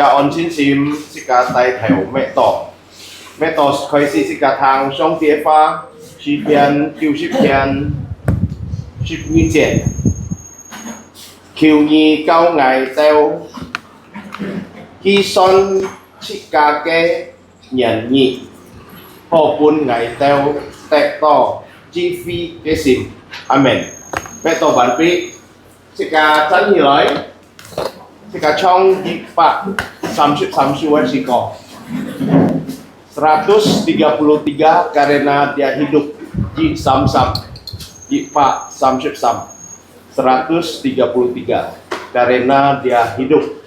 個安全心，這個帶頭咩道開始這個堂上帝話詩篇90篇12節，求你教我到去信這個嘅仁義，好伴我到得到智慧嘅心，阿門。咩道完畢，這個站起來。Jika Chong Pak 33 Wasiko 133 karena dia hidup di Samsam di Pak Samsam 133 karena dia hidup.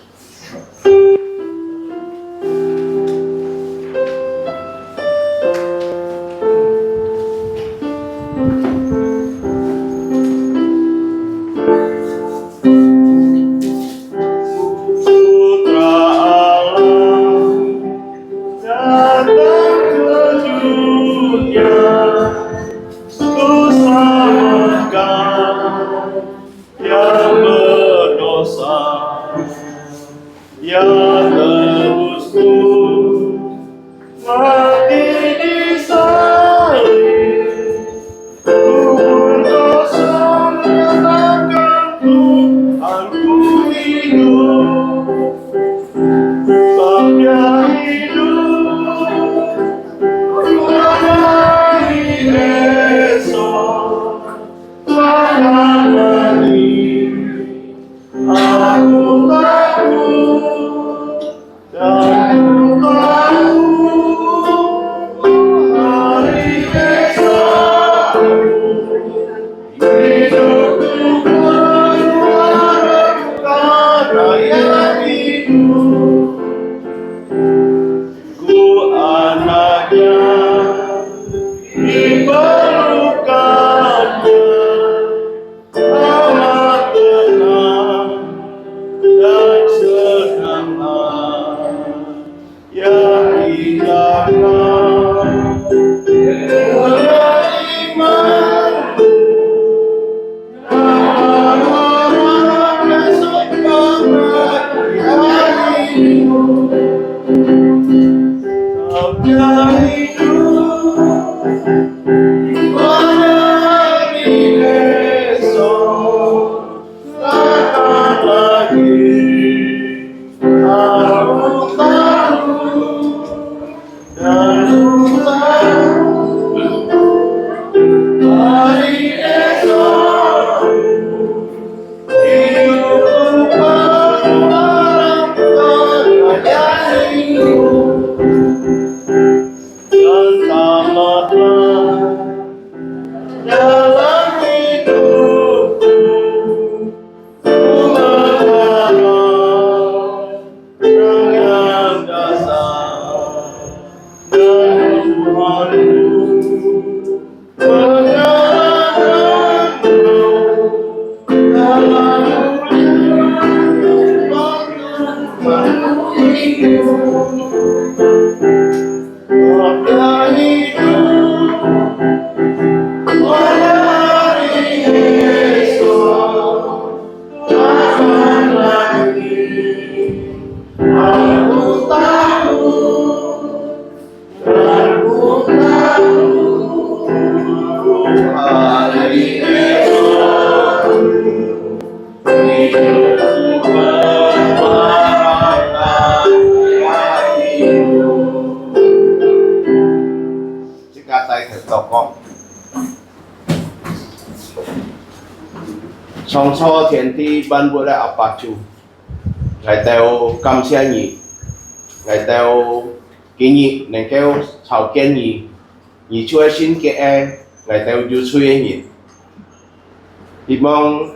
Trong số thiên ti ban bố đại áp bạc chủ ngày tèo cầm xe nhị ngày tèo kỹ nhị nên kêu chào kiên nhị nhị chúa xin kệ ngày tèo du xuôi nhị thì mong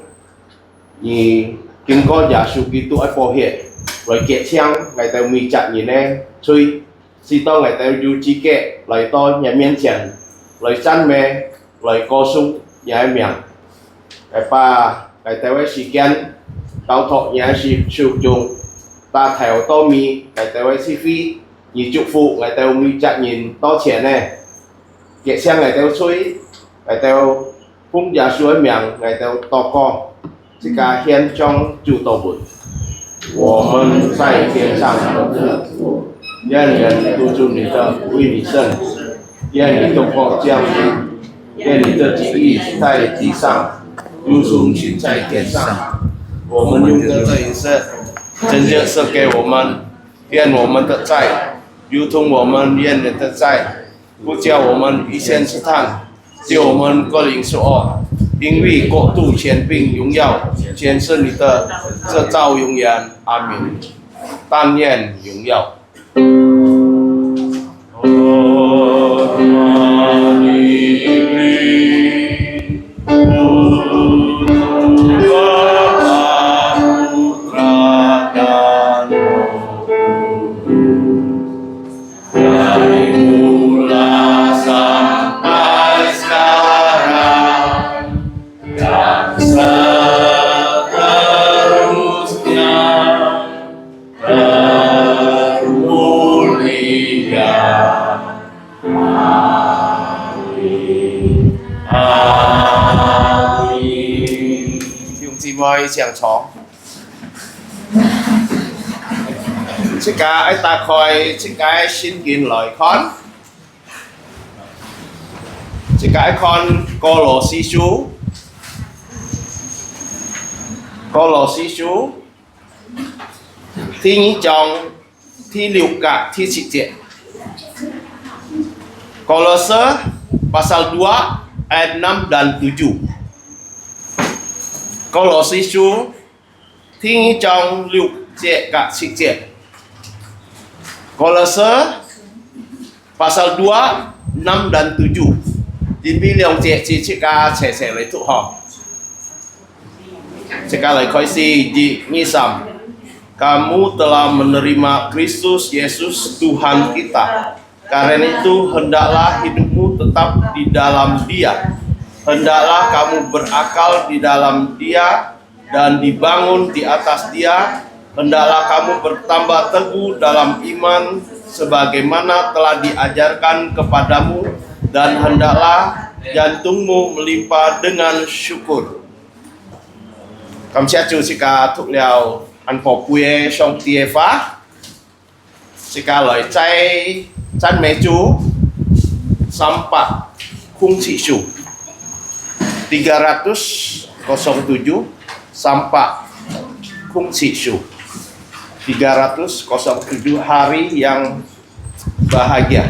nhị kinh có giả sử kỹ tụ ai phổ hiện rồi kệ chăng ngày tèo mì chặt nhị nè xuôi si to ngày tèo du chi kệ lời to nhà miên chèn lời chăn mê lời co sung nhà miệng cái pa cái tao ấy sĩ kiến tao thọ nhà sĩ sử dụng ta theo to mi cái tao ấy sĩ phi nhị chục phụ cái tao mi chặt nhìn to钱này kệ sang cái tao suy cái tao phun giả suối miệng cái tao to con chỉ cả hiện trong chủ tổ bụt 我们在天上的父，愿人督助你的为你圣，愿你的国降临，愿你的旨意在地上，如同行在天上。我们用的这一世，真正赐给我们，愿我们的债，如同我们愿人的债，不叫我们遇见试探，救我们各领受恶。因为国度、权柄、荣耀，全是你的，这造永远。阿门。但愿荣耀。上床，即家爱打开即家圣经来看，即家看哥羅西書，哥羅西書第1章第6節第7節，Kolose pasal 2 ayat 6 dan 7. Kolose第1章6節กับ7節. Kolose pasal 2 6 dan 7. Dibilang jika saya itu ha. Sekali kasih di Nisam. Kamu telah menerima Kristus Yesus Tuhan kita. Karena itu hendaklah hidupmu tetap di dalam Dia. Hendaklah kamu berakal di dalam Dia dan dibangun di atas Dia. Hendaklah kamu bertambah teguh dalam iman sebagaimana telah diajarkan kepadamu, dan hendaklah jantungmu melimpah dengan syukur. Cảm ơn Chúa Sika thuộc liao ăn phổ quê song tia phá. Sika lời chay chăn mẹ Chúa sampai khung chỉ chủ 307 sampai khung chỉ chủ 307 hari yang bahagia.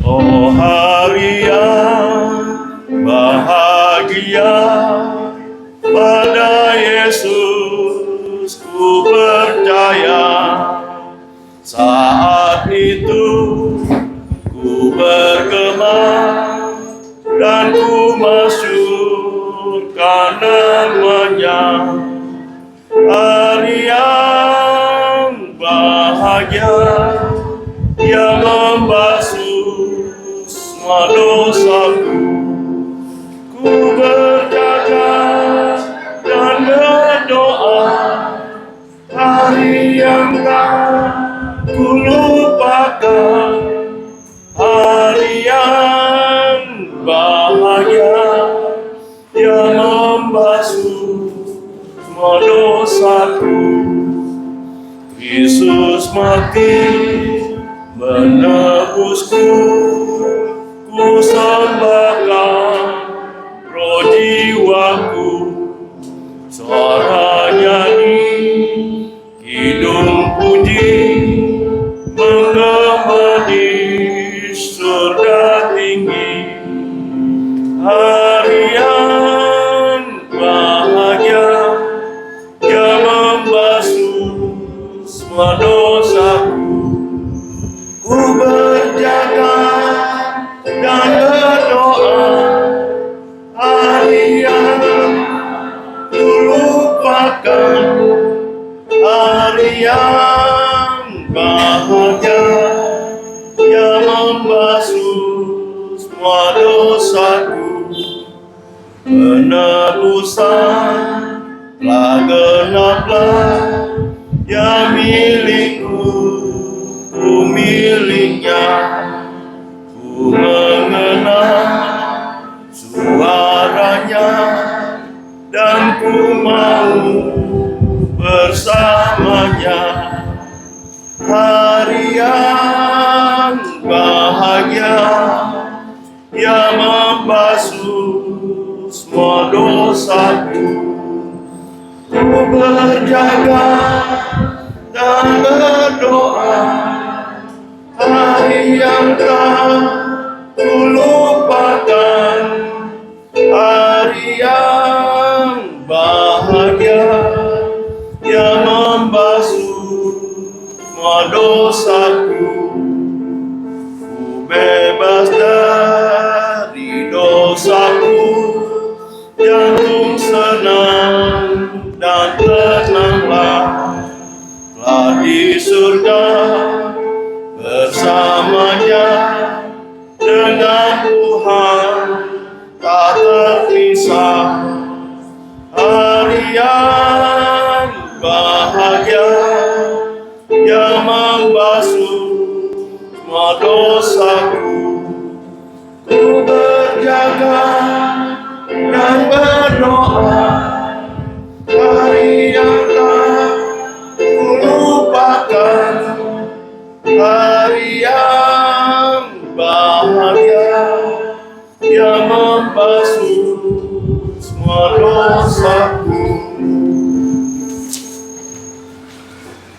Oh hari yang bahagia, pada Yesus ku percaya. Saat itu ku bergema dan ku masyurkan namanya. Hari yang bahagia, Dia membasuh semua dosaku. Ku berjaga dan berdoa, hari yang tak ku lupakan. Hari yang bahagia, Dia membasuh semua dosaku. Yesus mati menebusku, ku sembahkan roh jiwaku. Suara nyanyi, kidung puji, menggema di surga tinggi. Hari yang bahagia, Dia membasuh semua dosaku. Ku berjaga dan berdoa, hari yang ku lupakan. Hari yang bahagia, Dia membasuh semua dosaku. Penebusan telah genaplah ya milikku, ku miliknya, ku mengenal suaranya, dan ku mau bersamanya. Hari yang bahagia, yang membasuh semua dosaku. Ku berjaga dan berdoa, hari yang tak ku lupakan, hari yang bahagia, yang membasuh semua dosaku. Ku bebas dari dosaku, jantung senang dan tenanglah, telah di surga bersamanya, dengan Tuhan tak terpisah. Hari yang bahagia, yang membasuh semua dosaku. Ku berjaga dan berdoa, hari yang tak ku lupakan, hari yang bahagia, yang membasuh semua dosaku.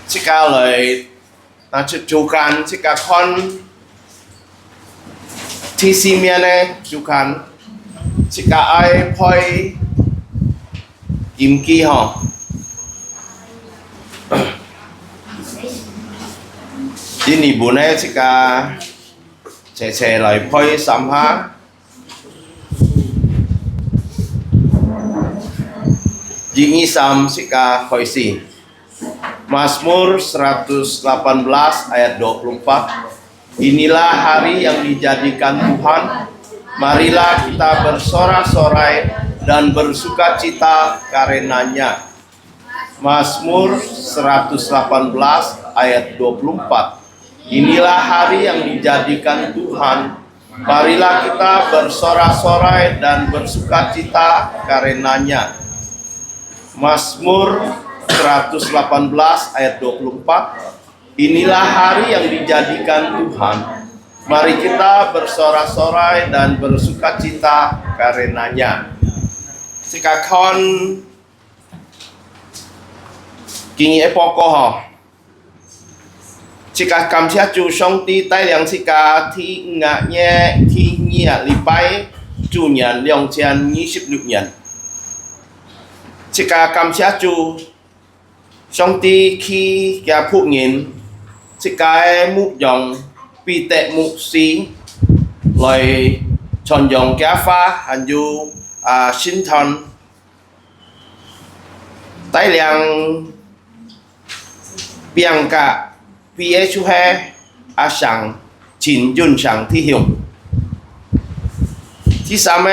Chika lời ta chú khăn chika con thi si miên này chú khăn chika ai phơi im kỳ hả ini bữa nay chika trẻ lời phơi sắm ha Jingi sam chika phơi si Mazmur 118 ayat 24. Inilah hari yang dijadikan Tuhan, marilah kita bersorak-sorai dan bersukacita karenanya. Mazmur 118 ayat 24. Inilah hari yang dijadikan Tuhan, marilah kita bersorak-sorai dan bersukacita karenanya. Mazmur 118 ayat 24. Inilah hari yang dijadikan Tuhan, mari kita bersorak-sorai dan bersukacita karenanya. Sikakon kinh nghiệm poko ho Chika cảm giác chủ song ti tai liang chika thi ngạ nhẹ thi nhẹ li bai chủ nhân 2026 年 Chika cảm giác chủ song ti khi cả phụ nghìn Chika mục dòng pi tệ mục si lời chọn dòng cả pha hành du sinh thần tai liang biang cả PH he sang chín yun sang thi hiệu thứ sáu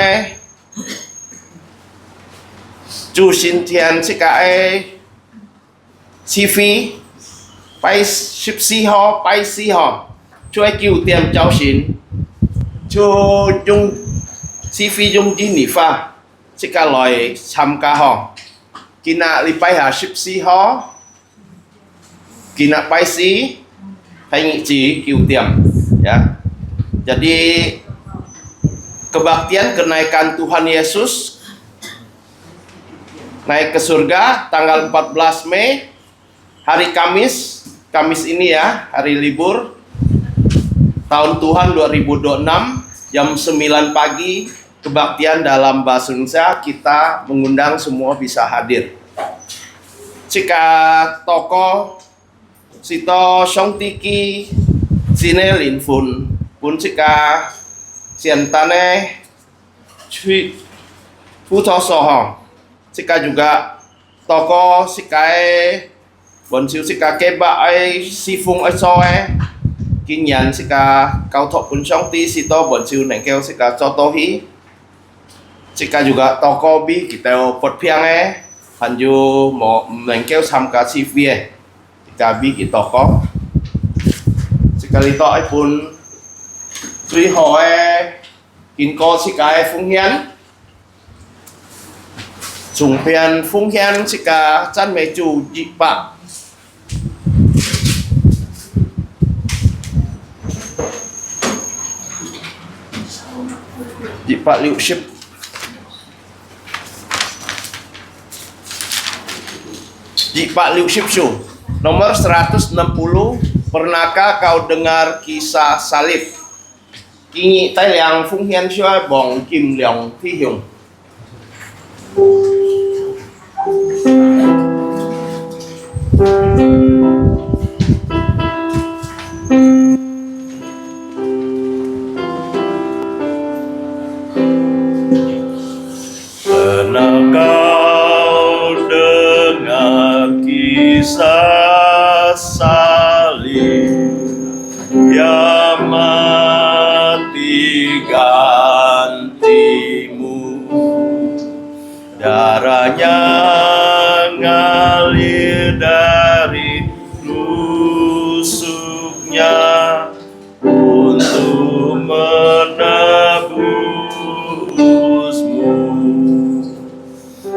chủ sinh thiên sẽ cái chi phí bay ship si ho bay si ho cho cứu tiền cháu xin cho dùng chi phí dùng gì nỉ pha sẽ cái loại tham gia ho kina li bay hà ship si ho kina bay si hay nghĩ chỉ cứu tiền ya. Jadi kebaktian kenaikan Tuhan Yesus naik ke surga tanggal 14 Mei hari Kamis ini ya, hari libur tahun Tuhan 2026 jam 9 pagi kebaktian dalam bahasa Indonesia. Kita mengundang semua bisa hadir. Jika toko sito song tiki sine lin fun pun jika siantane chui puto sohong jika juga toko sikai bonsiu sika keba ai sifung ai soe kinyan sika kau thok pun song ti sito bonsiu neng keo sika cotohi jika juga toko bi kita pot piang hanju mo neng keo sam ka sifie gabi kita ko sekali to ai pun tuy hỏi in ko si kai phung hian chung pian phung hian si ka chan me chu ji pa ji pa liu ship ji pa liu ship su nomor 160. Pernahkah kau dengar kisah salib? Kinyi tai liang phung hian xua bong kim liang thi hiung. Pernah kau dengar kisah salib yang mati gantimu, darahnya ngalir dari tusuknya untuk menebusmu.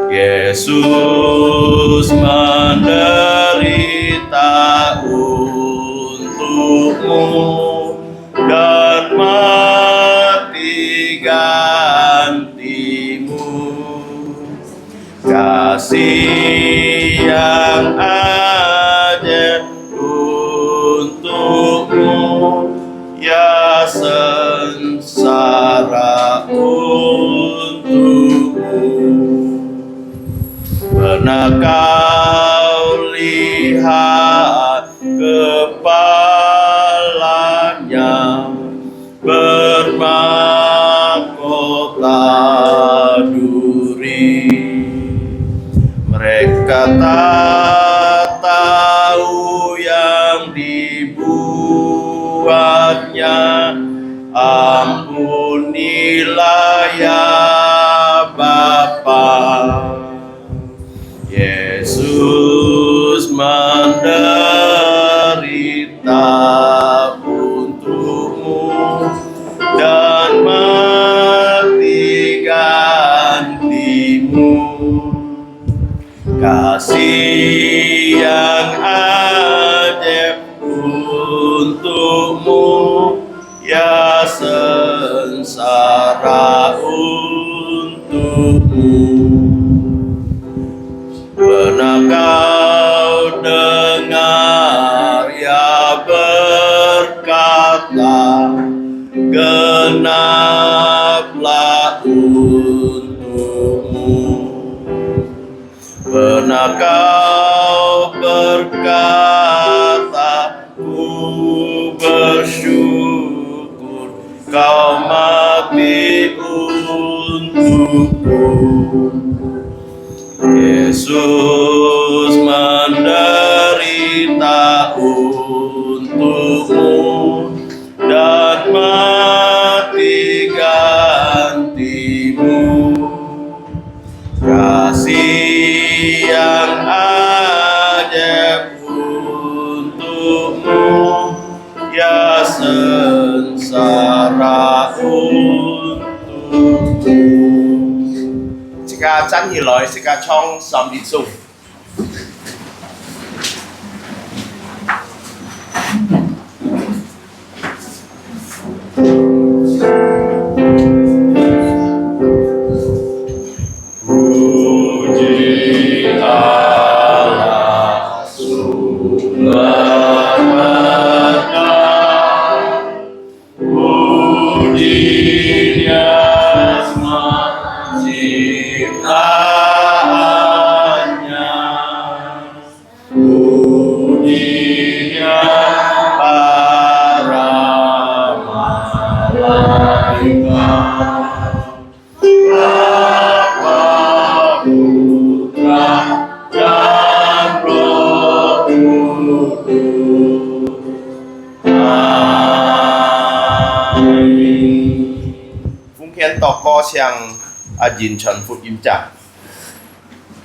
Yesus menderita untukmu dan mati gantimu. Kasih yang ajaib untukmu, ya sengsara untukmu. Pernah kau lihat kepalanya bermahkota duri? Mereka tak tahu yang dibuatnya. Ampunilah ya Bapa. Yesus menderita untukmu dan mati gantimu. Kasih yang ajaib untukmu, ya sengsara untukmu. Pernah kau dengar ya berkata, genaplah untukmu. Pernah kau berkata, ku bersyukur kau mati untukku. Yesus menderita untukmu dan mati gantimu. Kasih yang ajaib untukmu, ya sengsara untukmu. Jika chan hi loi jika chong sam di su Puji Allah sumber berkah, puji-Nya semua ciptaannya, puji-Nya para malaikat. Bapa, Putra, dan Roh Kudus. Amin. Phung hian to ko siang a jin chan phut im cha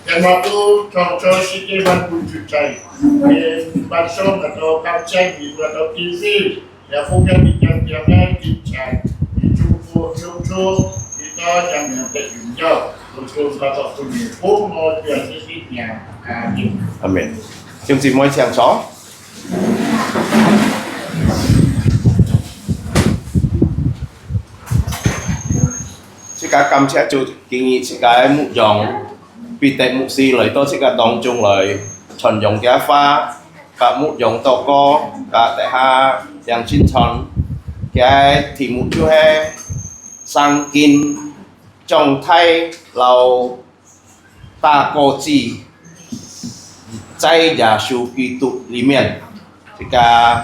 Yang waktu contoh sikit bantu cucai. Basong atau kapcai di atau TV. Ya punya bincang-bincangnya bincang. Cukup kita jangan terjunjau. Untuk bapak punya pun mau biasa sikitnya. Amen. Chúng chị mới chàng chó. Xin cả cảm謝主建議自己牧養，必定牧師嚟到自己當中嚟循用嘅花，及牧養多個，及底下楊千春嘅題目就係上見狀態留大個字，在耶穌基督裡面，這個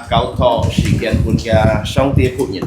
交託事件本嘅上帝僕人。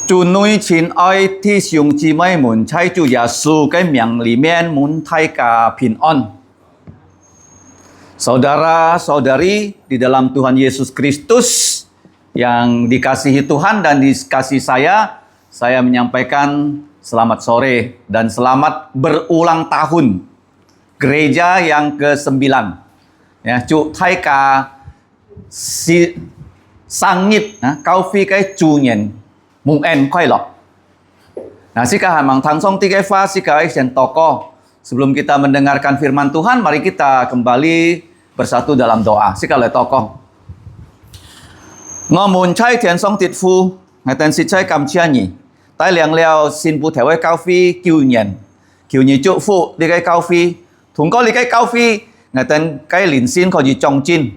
主內親愛弟兄姊妹們，在主耶穌嘅名裡面，mun大家平安。Saudara-saudari di dalam Tuhan Yesus Kristus yang dikasihi Tuhan dan dikasihi saya menyampaikan selamat sore dan selamat berulang tahun gereja yang ke-9. Ya, chúc thầy cả sang nhật cao phi cái chủ nhật mùng en khoai lọ. Nah, sekarang memang tangsong tiga fase sekarang yang toko. Sebelum kita mendengarkan firman Tuhan, mari kita kembali bersatu dalam doa. Sekarang toko. Ngomong cai tian song tiệt phu, ngày tên sĩ cai cảm chia nhỉ. Tai liang liao xin bu theo cao phi kiu nhỉ chúc phụ đi cái cao phi. Thùng có đi cái cao phi, ngày tên cái liền xin có gì trong chin.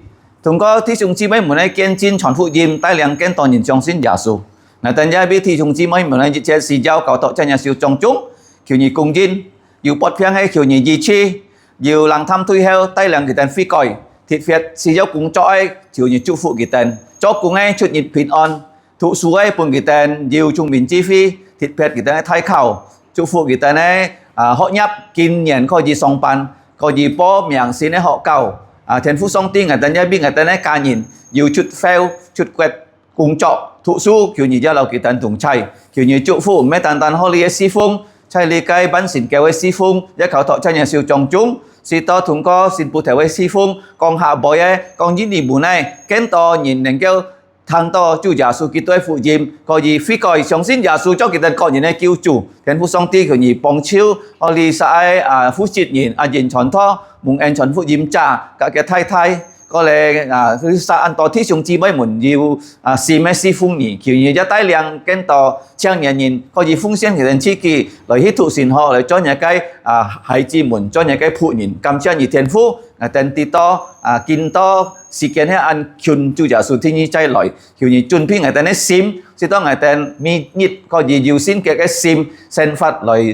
Thùng có thi chúng chi mấy muốn ai kiên chin chọn phụ dìm, tai liang kiên toàn nhìn trong xin giả su. Ngày tên gia biết thi chúng chi mấy muốn ai chế xì giao cầu tội cho nhà siêu trong chúng, kiu nhỉ cùng chin, dù bọt phiang hay kiu nhỉ gì chi, dù lăng thăm thui heo, tai liang cái tên phi còi, thịt phiệt xì giao cùng cho ai, kiu nhỉ chúc phụ cái tên, cho cùng ai chút nhịp bình an. Thụ suối bùn cái tên nhiều trung bình chi phí thịt phết cái tên thay khẩu chúc phụ cái tên này họ nhấp kinh nhận có gì song pan có gì bó miệng xin họ cầu thiên phú song tiên người tên nhớ biết người tên này ca nhìn nhiều chút fail chút quẹt cùng trọ thụ su kiểu như giờ là cái tên thùng chay kiểu như chúc phụ mấy tàn holy si phung chay li cây bánh xỉn kéo si phung giá khảo thọ cho nhà siêu trong chúng si to thùng có xin phụ theo si phung còn hạ bội còn những gì bù này kén to nhìn đèn kêu thằng to chủ giả su kỹ tôi phụ dìm có gì phi coi sống xin giả su cho cái tên coi như này kêu chủ thiên phú song ti kiểu gì bong chiêu họ đi sai phú chít nhìn nhìn chọn tho mùng en chọn phụ dìm trả cả cái thay có lẽ thứ sa ăn to thí chúng chi mấy muốn nhiều xì mấy xì phung nhỉ kiểu như giá tay liang kén to trang nhà nhìn có gì phung xiên cái tên chi kỳ lại hít thụ xin họ lại cho nhà cái hay chi muốn cho nhà cái phụ nhìn cầm chân như thiên phú tên ti to kinh to sự kiện hay ăn chun chủ giả số thiên nhiên trái lợi kiểu như chun phi ngày tên ấy sim chỉ to ngày tên mi nhít có gì nhiều xin cái sim sen phát lợi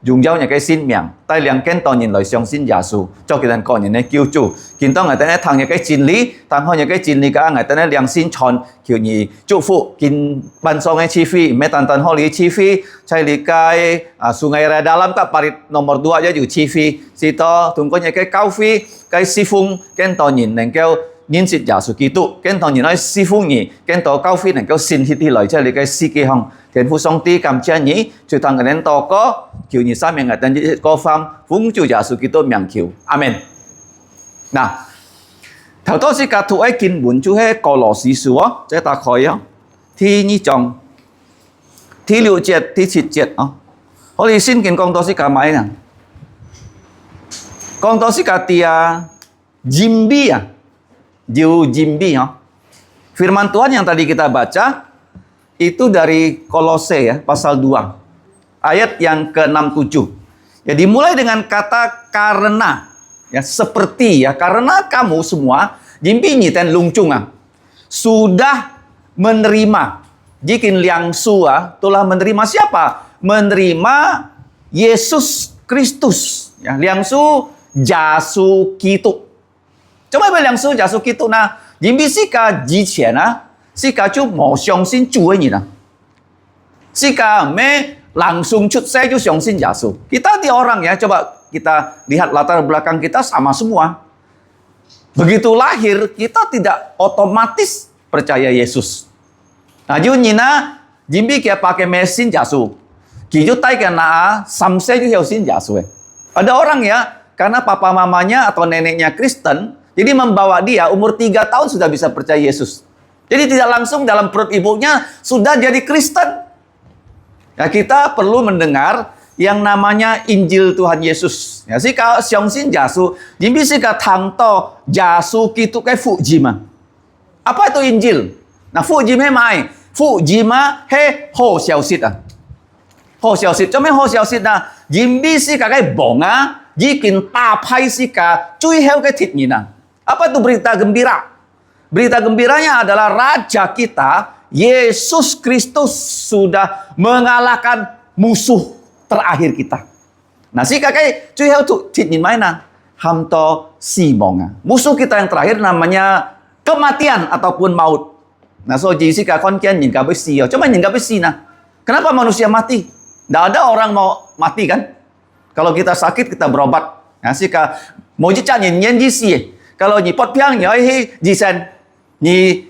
dùng dao nhà cái xin miệng tay liang kén to nhìn lợi xong xin giả số cho cái tên còn nhìn này kêu chủ kinh to ngày tên ấy thằng nhà cái chín lý thằng họ nhà cái chín lý cả ngày tên ấy liang xin chọn kiểu như chủ phụ kinh ban xong cái chi phí mấy tàn họ lý chi phí chạy lý cái sungai raya dalam các parit nomor 2 aja juga chi phí chỉ to thùng có nhà cái cao phí cái si phung kén to nhìn này kêu nhân sự giả sử kỹ tụ kén to nhìn nói si phung nhỉ kén to cao phi này kêu xin hít đi lời cho lấy cái si kỳ hồng thiên phú song ti cầm chia nhỉ chủ thằng cái nén to có kiểu như sao miệng người ta có phàm vung chủ giả sử kỹ tụ miệng kiểu amen nào thầu đó是cả thủ ấy kinh文就係歌羅西書啊即係大概啊第2章第6節第7節啊我哋先見講到是cả mấy nè講到是cả Jimbi ya Jimbi ya firman Tuhan yang tadi kita baca itu dari Kolose ya pasal 2 ayat yang ke-67 ya dimulai dengan kata karena ya seperti ya karena kamu semua Jimbi nyiten lungcunga sudah menerima jikin liang sua telah menerima siapa menerima Yesus Kristus. Ya, liang su jasu kitu. Coba liang su jasu kitu na, jimbi sika jiqian na, sika ju mo xiong xin ju ni na. Sika me langsung cut saya ju xiong xin jasu. Kita di orang ya, coba kita lihat latar belakang kita sama semua. Begitu lahir, kita tidak otomatis percaya Yesus. Nah, ju nina jimbi kia pakai mesin jasu. Kiju tai kena samse ju sin jasu. Ada orang ya, karena papa mamanya atau neneknya Kristen, jadi membawa dia umur 3 tahun sudah bisa percaya Yesus. Jadi tidak langsung dalam perut ibunya sudah jadi Kristen. Ya, kita perlu mendengar yang namanya Injil Tuhan Yesus. Ya, si ka xiong xin jasu, jimbi si ka tang to jasu kitu kai fu jima. Apa itu Injil? Nah, fu jima mai, fu jima he ho xiao sit ah. Ho xiao sit, cuma ho xiao sit na, jimbi si ka kai bonga, jikin tapai si ka cui heu kai tit nina. Apa itu berita gembira? Berita gembiranya adalah Raja kita, Yesus Kristus sudah mengalahkan musuh terakhir kita. Nah, si kakek cuy heo tu tit mana? Hamto si monga. Musuh kita yang terakhir namanya kematian ataupun maut. Nah, so jadi si kakon kian nhìn cả với si, coba nhìn cả với si nah. Kenapa manusia mati? Tidak ada orang mau mati kan? Kalau kita sakit kita berobat. Nah, si ka mau jica nhìn ji si. Kalau ni pot piang ni ai ji sen. Ni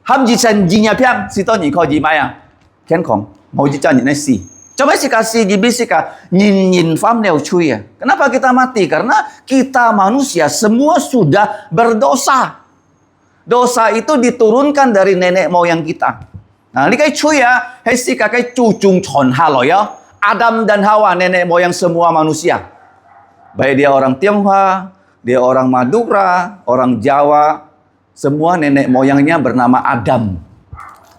ham ji sen ji nya piang si to ni ko ji mai à? Ken kong mau jica nhìn si. Coba sih kasih gibisika nyin fam neo cuy ya. Kenapa kita mati? Karena kita manusia semua sudah berdosa. Dosa itu diturunkan dari nenek moyang kita. Nah, ini kayak cuy ya, hesi kakai cucung chon halo ya. Adam dan Hawa nenek moyang semua manusia. Baik dia orang Tionghoa, dia orang Madura, orang Jawa, semua nenek moyangnya bernama Adam.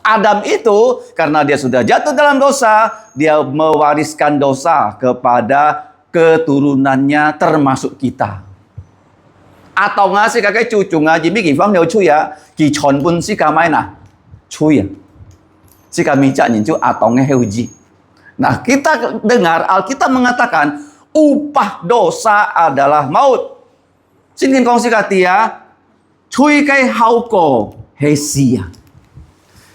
Adam itu karena dia sudah jatuh dalam dosa, dia mewariskan dosa kepada keturunannya termasuk kita. Atau ngasih kakek cucu ngaji bikin faham dia cuy ya, ki chon pun si kamai nah, cuy ya, si kami cak nincu atau ngeheuji. Nah, kita dengar Alkitab mengatakan upah dosa adalah maut. Singin kong si katia, cuy kai hauko hesia.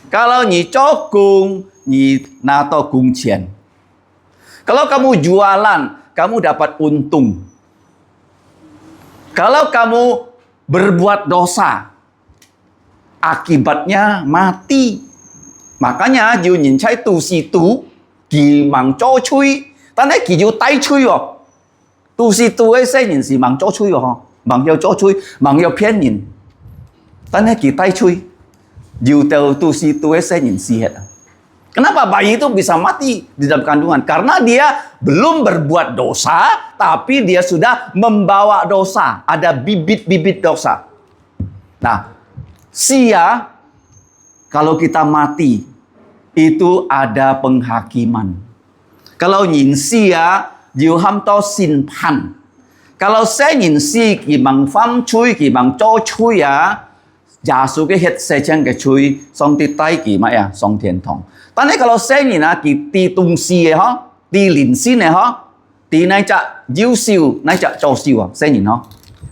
Kalau ni cokung, ni nato gungcian. Kalau kamu jualan, kamu dapat untung. Kalau kamu berbuat dosa, akibatnya mati. Makanya jiu nhìn cai tu si tu, ki mang cho chui, tapi ki jiu tai chui oh. Tu si tu ấy sẽ nhìn si mang cho chui oh, mang yêu cho chui, mang yêu偏nhìn. Tapi ki tai chui. Jiu tu si tu saya nhìn si het. Kenapa bayi itu bisa mati di dalam kandungan? Karena dia belum berbuat dosa, tapi dia sudah membawa dosa. Ada bibit-bibit dosa. Nah, sia kalau kita mati itu ada penghakiman. Kalau nhìn sia, jiu ham to sin pan. Kalau saya nhìn si ki mang fam chui ki mang cho chui ya. Giả sử cái hết xe chân cái chui xong thì tay kỳ mà ya xong thiên thong. Tapi kalau saya ni na ki tung si ha, ti lin si ne ha, ti naik cak jiu siu, naik cak cow siu saya ni ha.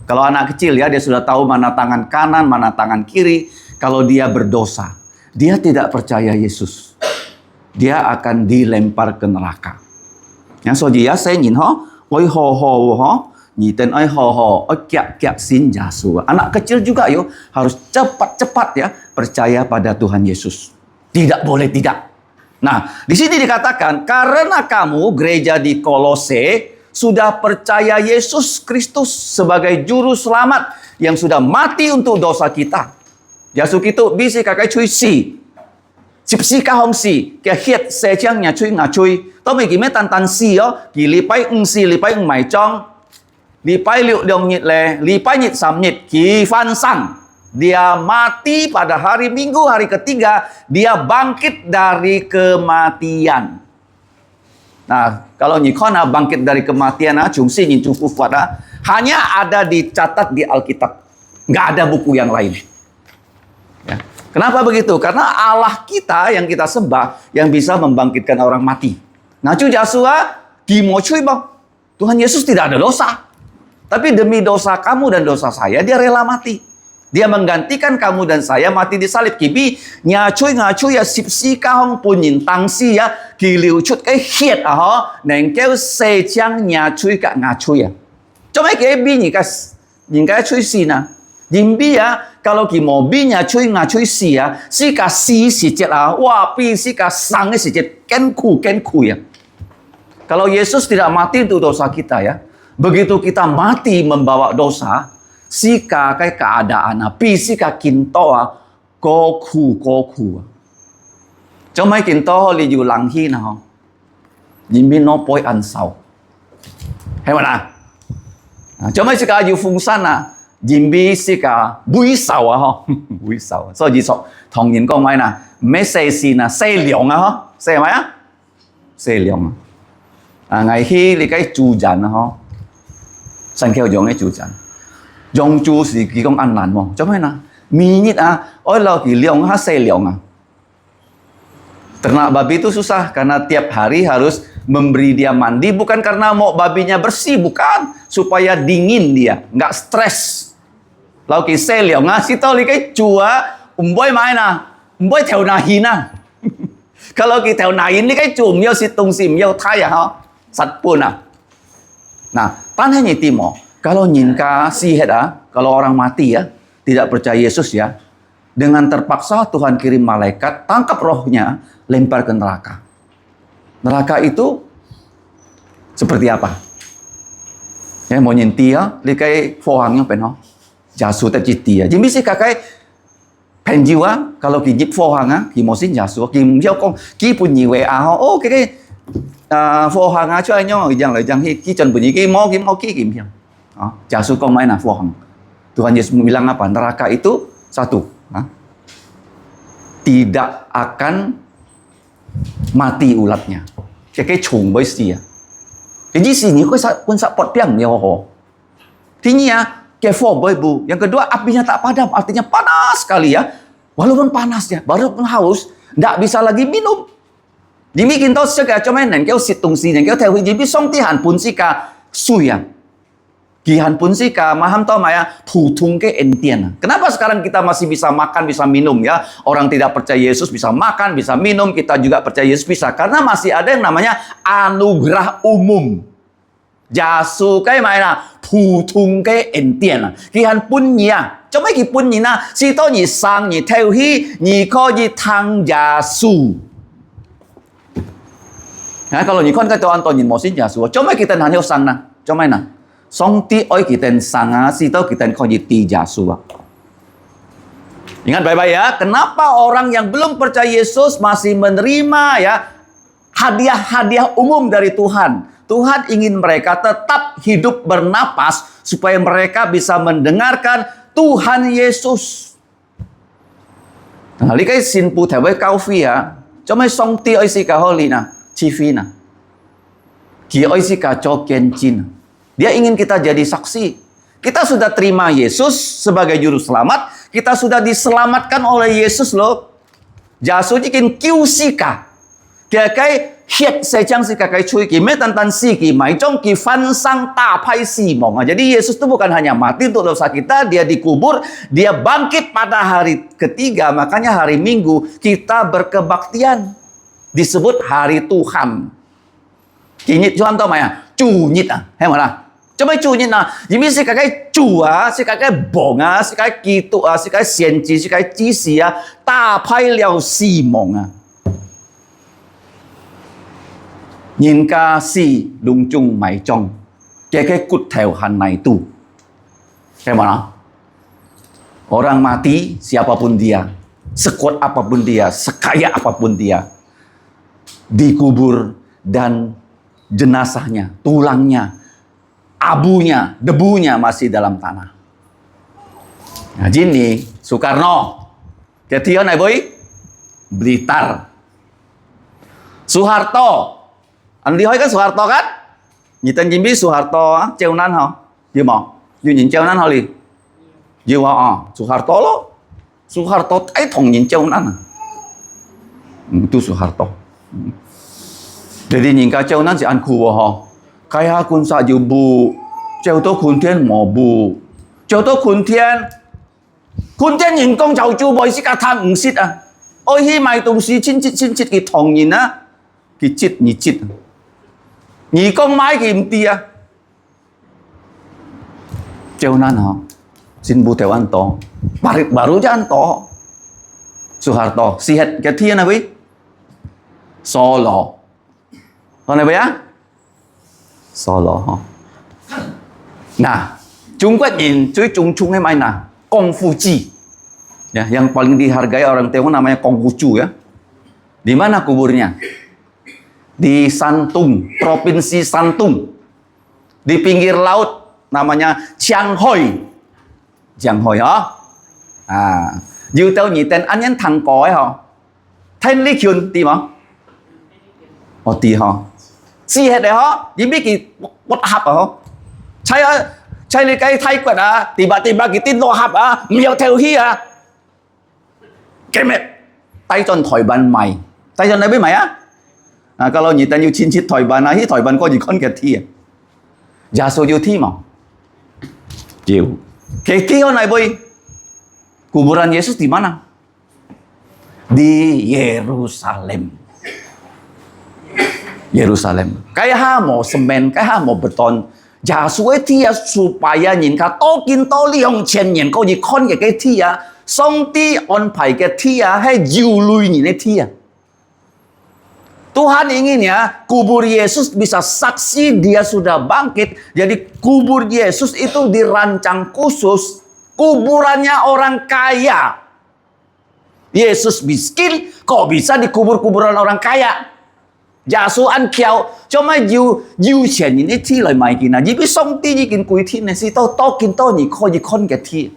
Kalau anak kecil ya dia sudah tahu mana tangan kanan, mana tangan kiri. Kalau dia berdosa, dia tidak percaya Yesus, dia akan dilempar ke neraka. Yang so dia saya ni ha, oi ho ho ha. Nyiten ai ho kiak sin jasu. Anak kecil juga yuk harus cepat-cepat ya percaya pada Tuhan Yesus. Tidak boleh tidak. Nah, di sini dikatakan karena kamu gereja di Kolose sudah percaya Yesus Kristus sebagai juru selamat yang sudah mati untuk dosa kita. Jasu kitu bisi kakai chui si. Sipsi ka hong si, kia hiet se chang nya chui nga chui. To me ki me tan tan si yo, ki li pai si li pai mai chong. Li pai liu dong nyit le, li pai nyit sam nyit, ki fan sang. Dia mati pada hari Minggu, hari ketiga, dia bangkit dari kematian. Nah, kalau Nyikona bangkit dari kematian, Jungsi Nyin cukup pada hanya ada dicatat di Alkitab. Nggak ada buku yang lain. Ya. Kenapa begitu? Karena Allah kita yang kita sembah, yang bisa membangkitkan orang mati. Nah, cu Jasua, gimo cui bang. Tuhan Yesus tidak ada dosa. Tapi demi dosa kamu dan dosa saya, dia rela mati. Dia menggantikan kamu dan saya mati di salib. Kibi ngacui ya sipsi kahong punyin tangsi ya giliu cut cái hiệt ho neng kêu se chang ngacui ka ngacui ya. Cuma cái bi nhìn cái chui si na. Nhìn bi ya kalau ki mau bi ngacui si ya si ka si jet wah bi si ka sang si jet ken ku ya. Kalau Yesus tidak mati untuk dosa kita ya, begitu kita mati membawa dosa, sika cái keadaan pi sika kintoa go ku. Cho mấy kinto li yu lang hi na ho. Yin bin no poi an sao. Hay mà na. Cho mấy sika yu phung san à, yin bi sika bui sao à ho. Bui sao. So yi so thong yin gong mai na, mấy say si na say liang à ho. Say mai á? Say liang. Ngày khi li cái chủ dàn ho. San kêu dùng cái chủ dàn. Dùng chú thì kỳ công ăn làn mong. Cho mấy nè. Mì nhít ôi lo kỳ liang say liang Ternak babi itu susah karena tiap hari harus memberi dia mandi, bukan karena mau babinya bersih, bukan, supaya dingin dia, nggak stres. Lau kỳ xe liao ngasih tau li cái chùa boy mai na, boy theo nahin na. Kalau kỳ theo nahin li cái chùa yêu si tung si yêu thay ha, sat pun Nah, tanah ni timo, kalau nyinka sihet kalau orang mati ya, tidak percaya Yesus ya, dengan terpaksa Tuhan kirim malaikat, tangkap rohnya, lempar ke neraka. Neraka itu seperti apa? Ya, mau nyinti ya, likai fohangnya penho, jasu terciti ya. Jadi si kakai penjiwa kalau kijip fohanga, kimosin jasu, kim hiao kong, ki punyi wa oh cái fohanga cho anh nhau, yang lại yang ki chân bunyi ki mau kim hiao. Jasu kong main fohang. Tuhan Yesus bilang apa? Neraka itu satu, tidak akan mati ulatnya. Cái trùng với xì Jadi sini pun sapot piang ya ho. Artinya kefor bu. Yang kedua apinya tak padam, artinya panas sekali ya. Walaupun panas ya, walaupun haus, tidak bisa lagi minum. Jadi kita segar cuma neng kau situng si neng kau tahu jadi song tihan pun sika suya. Gihan pun sika maham tau maya putung ke entian. Kenapa sekarang kita masih bisa makan, bisa minum ya? Orang tidak percaya Yesus bisa makan, bisa minum. Kita juga percaya Yesus bisa. Karena masih ada yang namanya anugerah umum. Jasu kayak mana? Putung ke entian. Gihan pun ya. Cuma ki pun ni na. Si to ni sang ni teu hi ni ko ni tang jasu. Nah, kalau ni kon ka to anton ni mosin jasu. Cuma kita hanya sang na. Cuma na. Song ti oi kita sanga si tau kita ti jasu. Ingat baik-baik ya, kenapa orang yang belum percaya Yesus masih menerima ya hadiah-hadiah umum dari Tuhan? Tuhan ingin mereka tetap hidup bernapas supaya mereka bisa mendengarkan Tuhan Yesus. Nah, likai sin pu thewai kaufi ya, cuma song ti oi si ka holina, chifina. Ki oi si ka choken chin. Dia ingin kita jadi saksi. Kita sudah terima Yesus sebagai juru selamat. Kita sudah diselamatkan oleh Yesus loh. Jasu jikin kiu sika. Kia kai hiet sejang sika kai cui ki metantan si ki mai jong ki fan sang ta pai si mong. Jadi Yesus itu bukan hanya mati untuk dosa kita, dia dikubur, dia bangkit pada hari ketiga. Makanya hari Minggu kita berkebaktian. Disebut hari Tuhan. Kinyit Tuhan tau maya? Cunyit hemana? Coba cunyit jadi si kakak cua, si kakak bonga, si kakak gitu si kakak sienci, si kakak cisi ta pai liao si mong nhìn ca si lung chung mai chong, cái cút theo han này tu, gimana? Orang mati siapapun dia, sekuat apapun dia, sekaya apapun dia, dikubur dan jenazahnya, tulangnya, abunya, debunya masih dalam tanah. Nah, Jini, Soekarno, Ketio này với Blitar, Soeharto, anh đi hỏi cái Soeharto kan? Nhị tên Jimmy Soeharto treo nan hả? Gì mà? Dù nhìn treo nan hả li? Dù hả? Soeharto lo, Soeharto thấy thằng nhìn treo nan. Itu Soeharto. Jadi nhìn ka treo nan si anh khu hả? cái ha kun sa dù bù treo tới khun thiên mò bù treo tới khun thiên nhìn công chầu chu bồi xí cả tham ứng xít à ôi hi mày tung xí chín chít cái thòng nhìn á cái chít nhị công mai cái tia treo nan hả xin bu theo ăn to baru aja ăn to Soeharto sihat cái thiên này với Solo còn này với á Solo hả nah Trung Quốc nhìn cuy chung hay mai nah Kongfuci ya yang paling dihargai orang Tionghoa namanya Konghucu ya di mana kuburnya di Santung provinsi Santung di pinggir laut namanya Chiang Hoi hả dư tao nhị tên anh nhân thằng cõi hả thanh lý kyun tìm hả tìm hả si hết đấy hả chỉ biết cái bột hấp hả chạy cái thay quần tiba cái tin lo hấp miêu theo hi cái mệt tay chân thổi bàn mày tay chân này biết mày kalau nhị tên yêu chín chít thổi bàn hi thổi bàn có gì con cái thi giả số yêu thi mà chịu cái thi này boy kuburan Yesus di mana? Di Yerusalem. Kayak ha mau semen, kayak ha mau beton. Giả sử thi supaya nhìn ka to kin to li hong chen nhìn có gì con cái thi song ti on pai cái thi hay jiu lui nhìn cái thi Tuhan ingin ya kubur Yesus bisa saksi dia sudah bangkit. Jadi kubur Yesus itu dirancang khusus kuburannya orang kaya. Yesus miskin kok bisa dikubur kuburan orang kaya? Giả sử ăn kẹo cho mấy yêu tiền những thi lời mày kì nào chỉ biết xong tí như kìn cuối thi này si to kìn to nhỉ coi gì con cái thi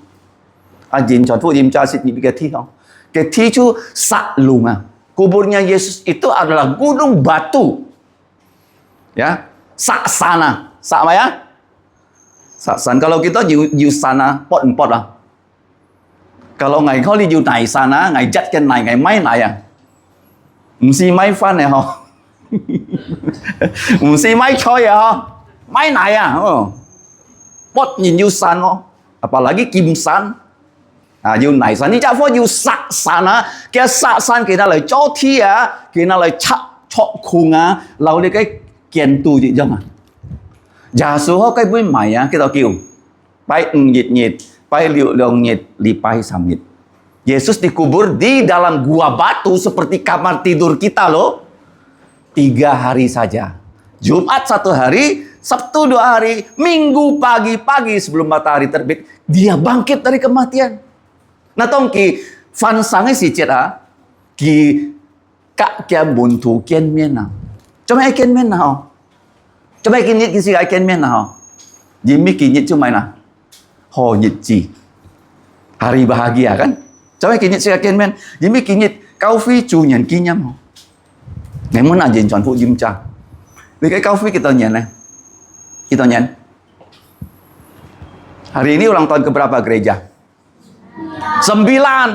nhìn cho phụ im cha xịt những cái thi không cái thi chú sạ lùng kuburnya Yesus itu adalah gunung batu ya saksana sama ya saksan kalau kita di sana pot kalau ngàyเขาđiอยู่ไหน sana ngày dắt cái này ngày mấy này không si mấy fan này hả không si mấy chơi hả mấy này pot nhìnอยู่san apalagi Kim San yêu này san ni cha pho yêu saksana cái saksan kita lại cho thi kita lại chọ khung lâu đi cái kiền tu gì không giả sử họ cái buổi mày cái tao kêu bay nhiệt bay liệu nhiệt li bay sam nhiệt Yesus dikubur di dalam gua batu seperti kamar tidur kita loh 3 hari saja Jumat 1 hari Sabtu 2 hari Minggu pagi sebelum matahari terbit dia bangkit dari kematian nah tong ki fan sang si chết ki ka kia bun thu kiên miên nào cho mày kiên miên nào cho mày kiên nhiệt cái gì ai kiên miên nào Jimmy kiên nhiệt cho mày nào ho nhiệt gì hari bahagia kan cho mày kiên nhiệt si kiên miên Jimmy kiên nhiệt cao phi chủ nhận kiên nhâm ngày muốn làm gì chọn phụ Jim cha vì cái cao phi kita nyen kita nyen hari ini ulang tahun keberapa gereja 9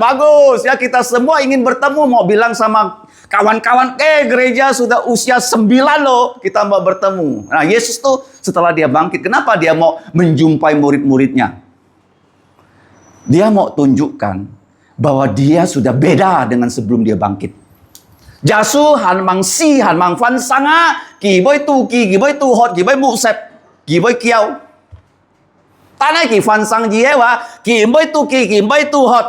bagus ya kita semua ingin bertemu mau bilang sama kawan-kawan gereja sudah usia 9 loh kita mau bertemu. Nah Yesus tuh setelah dia bangkit kenapa dia mau menjumpai murid-muridnya? Dia mau tunjukkan bahwa dia sudah beda dengan sebelum dia bangkit. Jasu han mang si han mang fan sanga kỳ bơi tu hot kỳ bơi mụ sẹp kỳ bơi kiao tanai kỳ fan sang gì ấy wa kỳ bơi tu hot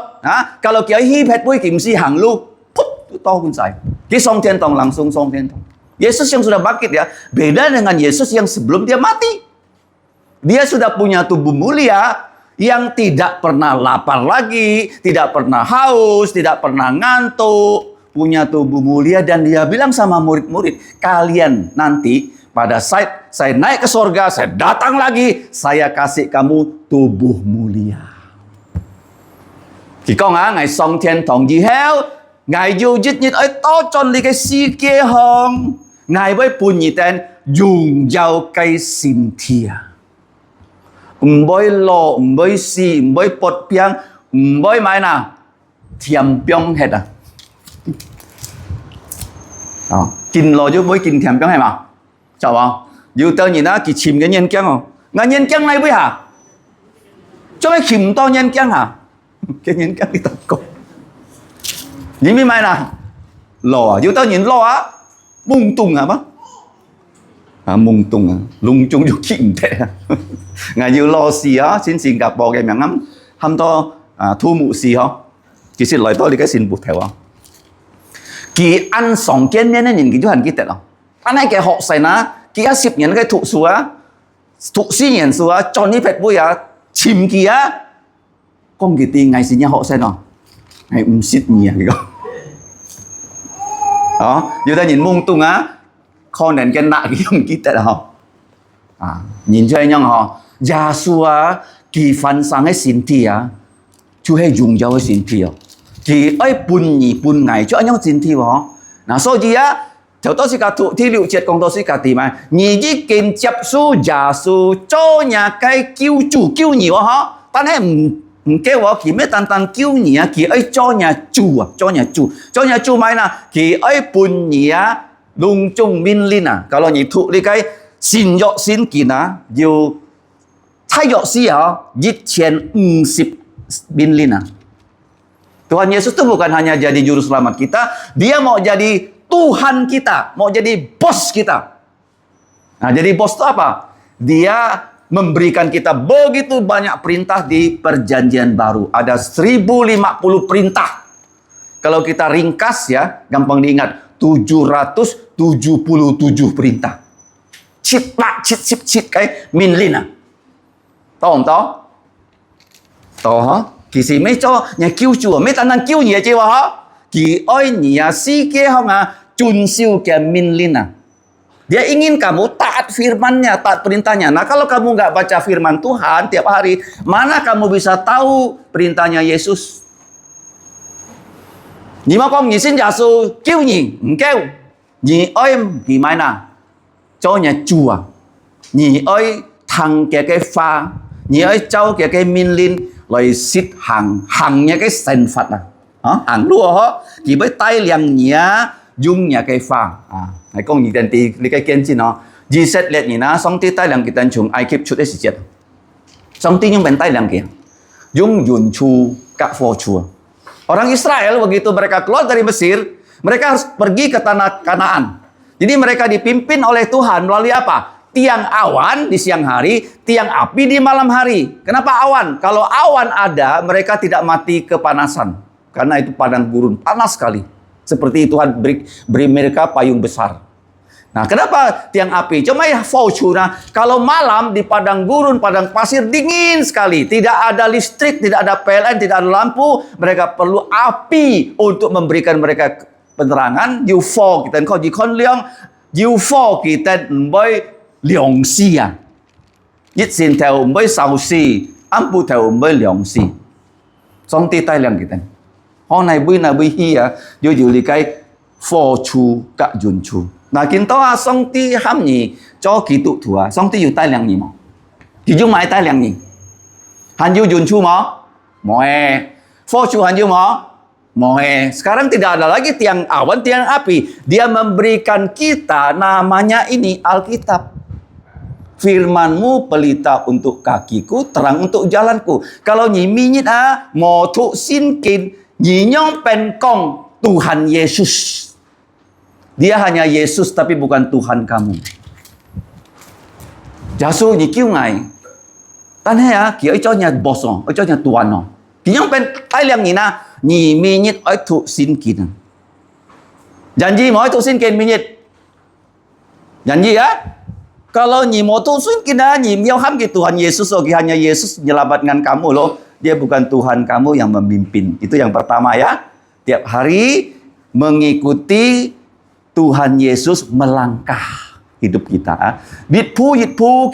kalau kiao hi pet bơi kỳ si hang lu put to kun sai ki song thiên tong langsung song thiên tong Yesus yang sudah bangkit ya beda dengan Yesus yang sebelum dia mati dia sudah punya tubuh mulia yang tidak pernah lapar lagi tidak pernah haus tidak pernah ngantuk punya tubuh mulia dan dia bilang sama murid-murid kalian nanti pada saat saya naik ke surga saya datang lagi saya kasih kamu tubuh mulia thì con ngày song thiên thong gì heo ngài yêu dứt nhiệt ấy to tròn đi cái si kia hồng ngài với phun nhị tên dùng dao cây xin thia bơi lo bơi si bơi bột piang bơi mai nào thiam piang hết kinh lo chứ với kinh thèm cái này mà chào không 要到你那佢潛嘅眼鏡哦，眼鏡嚟會下，將佢潛到眼鏡下，cái眼鏡你當講，你明白啦？lo à,到nhìn lo á, mung tung hả bác? Mung tung à, lung chung dục khí唔thể. Ngài yêu lo gì á, xin xin gặp bò cái miệng ngắm, hâm to thu mụ gì hả? Chỉ xin lời tôi đi cái xin bụt theo hả? Kỳ ăn sòng kiến nên nhìn cái chú hành kia tệ không? Anh ấy cái họ xài ná, kỳ á xịp nhận cái thụ xùa á, thụ xí nhận xùa á, cho ní phép bùi á, chìm kỳ á. Con kỳ tì ngày xin nhà họ xài nó, ngày xít nhẹ cái đó. Đó, giờ ta nhìn mung tung á, con nền cái nạ cái không kia tệ không? Nhìn cho anh nhau họ, gia xùa kỳ phán sang cái xin thi á, chú hay dùng cho cái xin thi á. Kỳ ấy bùn nhị bùn ngày cho anh nhau xin thi vào. Nào số gì á, cháu tôi sẽ cả thụ thi liệu triệt công tôi sẽ cả tìm mà. Nhị đi kinh chấp su gia su cho nhà cái kiêu chủ kiêu nhiều hả? Tan hay kêu họ kỳ mấy tan kiêu nhị á, kỳ ấy cho nhà chủ à, cho nhà chủ mai nè, kỳ ấy bùn nhị á, lung chung min linh à. Kalau nhị thụ đi cái xin dọ xin kỳ á, yêu thay dọ xí hả, 1,050 min linh à. Tuhan Yesus itu bukan hanya jadi juru selamat kita, dia mau jadi Tuhan kita, mau jadi bos kita. Nah, jadi bos itu apa? Dia memberikan kita begitu banyak perintah di perjanjian baru. Ada 1050 perintah. Kalau kita ringkas ya, gampang diingat, 777 perintah. Chit cái min linh à. Tahu không tahu? Tahu hả? Kỳ sĩ mấy cho nhà kêu chùa mấy tan kêu nhẹ chứ hả? Kỳ ơi nhà si kia không à? Chun siu kia min linh à? Dia ingin kamu taat firman-Nya, taat perintahnya. Nah, kalau kamu nggak baca firman Tuhan tiap hari, mana kamu bisa tahu perintahnya Yesus? Nhị mà con nhị xin giả sử kêu nhị, không kêu. Nhị ơi vì mai nào? Cho nhà chùa. Nhị ơi thằng cái pha. Nhị ơi cháu cái min linh. Lời xít hàng nhà cái sền Phật à. Hàng lúa hả? Chỉ với tay liang nhá dùng nhà cái pha. Hãy con nhìn tên tí lý cái kiến chi nó. Dì xét liệt nhỉ ná, xong tí tay liang kita chung ai kịp chút ấy xì chết. Xong tí yung bên tay liang kia. Yung yun chu kak fo chua. Orang Israel begitu mereka keluar dari Mesir, mereka harus pergi ke tanah Kanaan. Jadi mereka dipimpin oleh Tuhan melalui apa? Tiang awan di siang hari, tiang api di malam hari. Kenapa awan? Kalau awan ada, mereka tidak mati kepanasan. Karena itu padang gurun, panas sekali. Seperti Tuhan beri mereka payung besar. Nah, kenapa tiang api? Cuma ya Fauchuna, kalau malam di padang gurun, padang pasir dingin sekali. Tidak ada listrik, tidak ada PLN, tidak ada lampu. Mereka perlu api untuk memberikan mereka penerangan. UFO kita kau jikon liang, UFO kita boy liang si à, nhất xin theo mới sau si, âm bu theo mới liang si, xong ti tay liang kita. Hôm nay bữa hi à, vô dự li cái phò chu cả yun chu. Nah kita xong ti ham nhỉ cho kỳ tụ thua, xong ti tay liang nhỉ mà, kỳ dùng mai tay liang nhỉ, han yun chu mà, moe, phò chu han mà. Mohe. Sekarang tidak ada lagi tiang awan, tiang api. Dia memberikan kita namanya ini Alkitab. Firman-Mu pelita untuk kakiku, terang untuk jalanku. Kalau nyi minyit mo thụ xin kin, nyi nyong pen kong Tuhan Yesus. Dia hanya Yesus tapi bukan Tuhan kamu. Jasu nyi kêu ngài. Tan he kì ấy cho nhà boss ở cho nhà tuan nó. Kì nyong pen tai liang nyi na. Nhị mi nhít ở thụ xin kín. Janji mau thụ xin kín mi nhít. Janji ya. Kalau nyi mau thụ xin kín nyi mau ham ke Tuhan Yesus, hanya Yesus menyelamatkan kamu loh. Dia bukan Tuhan kamu yang memimpin. Itu yang pertama ya. Tiap hari mengikuti Tuhan Yesus melangkah hidup kita. Biết phu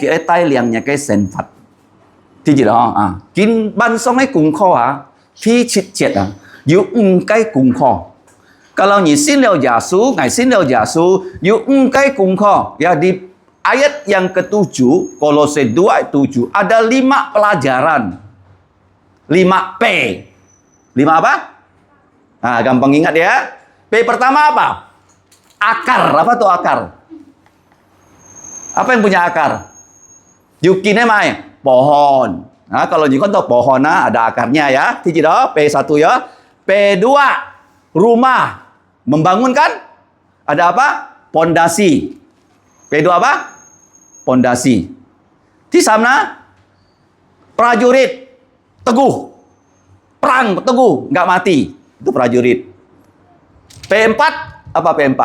cái tay liangnya cái sen Phật. Thì gì đó kín ban xong ấy cùng kho Thi chit chet yu cái cùng kho. Kalau nyi xin leo Yesus, ngài xin leo Yesus, yu cái cùng kho. Ya di ayat yang ke-7, Kolose 2 ayat 7, ada 5 pelajaran. 5 P. 5 apa? Gampang ingat ya. P pertama apa? Akar. Apa tuh akar? Apa yang punya akar? Yukinnya mai pohon. Nah, kalau Yukon tahu pohon ada akarnya ya. Tiji dah P1 ya. P2 rumah. Membangun kan? Ada apa? Pondasi. P2 apa? Pondasi. Di sana prajurit teguh. Perang teguh, nggak mati. Itu prajurit. P4 apa P4?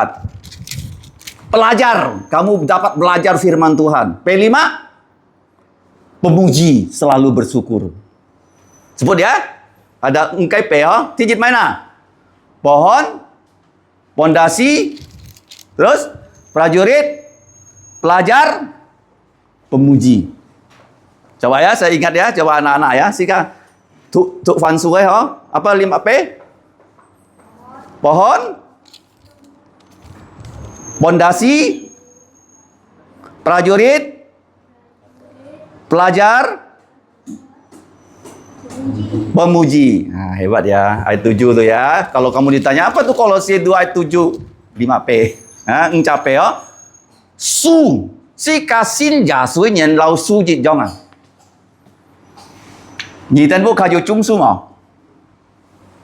Pelajar, kamu dapat belajar firman Tuhan. P5, pemuji, selalu bersyukur. Sebut ya, ada engkai P ya, tijit mana? Pohon, pondasi, terus prajurit, pelajar, pemuji. Coba ya, saya ingat ya, coba anak-anak ya, sika tuk fan suai ho, apa 5P? Pohon, pondasi, prajurit, pelajar, pemuji. Nah, hebat ya. Ayat 7 tuh ya. Kalau kamu ditanya apa tuh Kolose 2 ayat 7? 5P. Nah, encape yo. Su, si kasin ja sui nian lao su jit jong ah. Nhị tên vô khai vô chung su mà.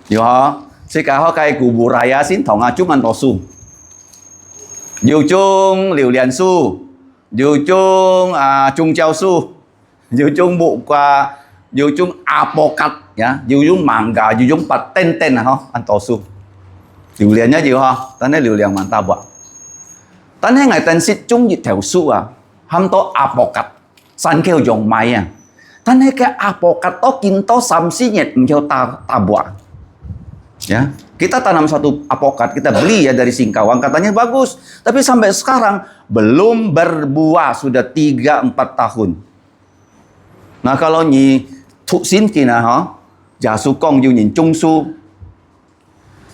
Yo ha. Si ka ho kai kubu raya sin thong chung an to su. Dù chung liều liền su, dù chung chung treo su, dù chung bộ qua, dù chung apokat ya, dù chung mangga, dù chung pat ten ten ha, anh to su. Liều liền nhá dù ha, ta nói liều liền mà ta bọa. Ta nói ngày tên xích chung dịch theo su ham to apokat, san kêu dùng máy ta nói cái apokat to kin to samsi nyet kêu ta bọa. Ya, kita tanam satu apokat, kita beli ya dari Singkawang, katanya bagus. Tapi sampai sekarang belum berbuah, sudah 3-4 tahun. Nah kalau nyi thụ xin kỳ nào hả? Giả su con yêu nhìn chung su.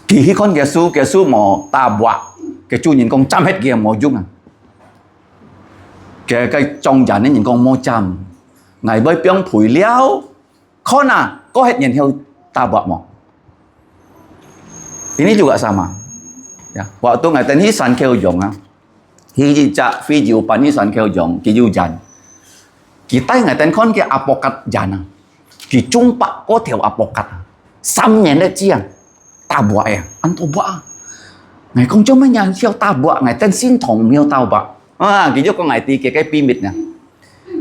Kỳ con kia su mò ta bọa. Cái chu nhìn con chăm hết kia mò dung cái trong giả nên nhìn con mò chăm. Ngày bơi piong phủi liao. Con có hết nhìn theo ta bọa mò. Ini juga sama. Ya, waktu ngaten hi san keo jong hi ja fi jiu pan hi san keo jong ki jiu jan. Kita ngaten kon ke apokat jana. Ki jumpa có theo apokat. Sam nyen de chiang. Ta bua an to bua. Ngày con chó mấy nhà siêu ta bua, ngày tên xin thong miêu tao bua. Gitu kok ngai ti ke kayak pimitnya.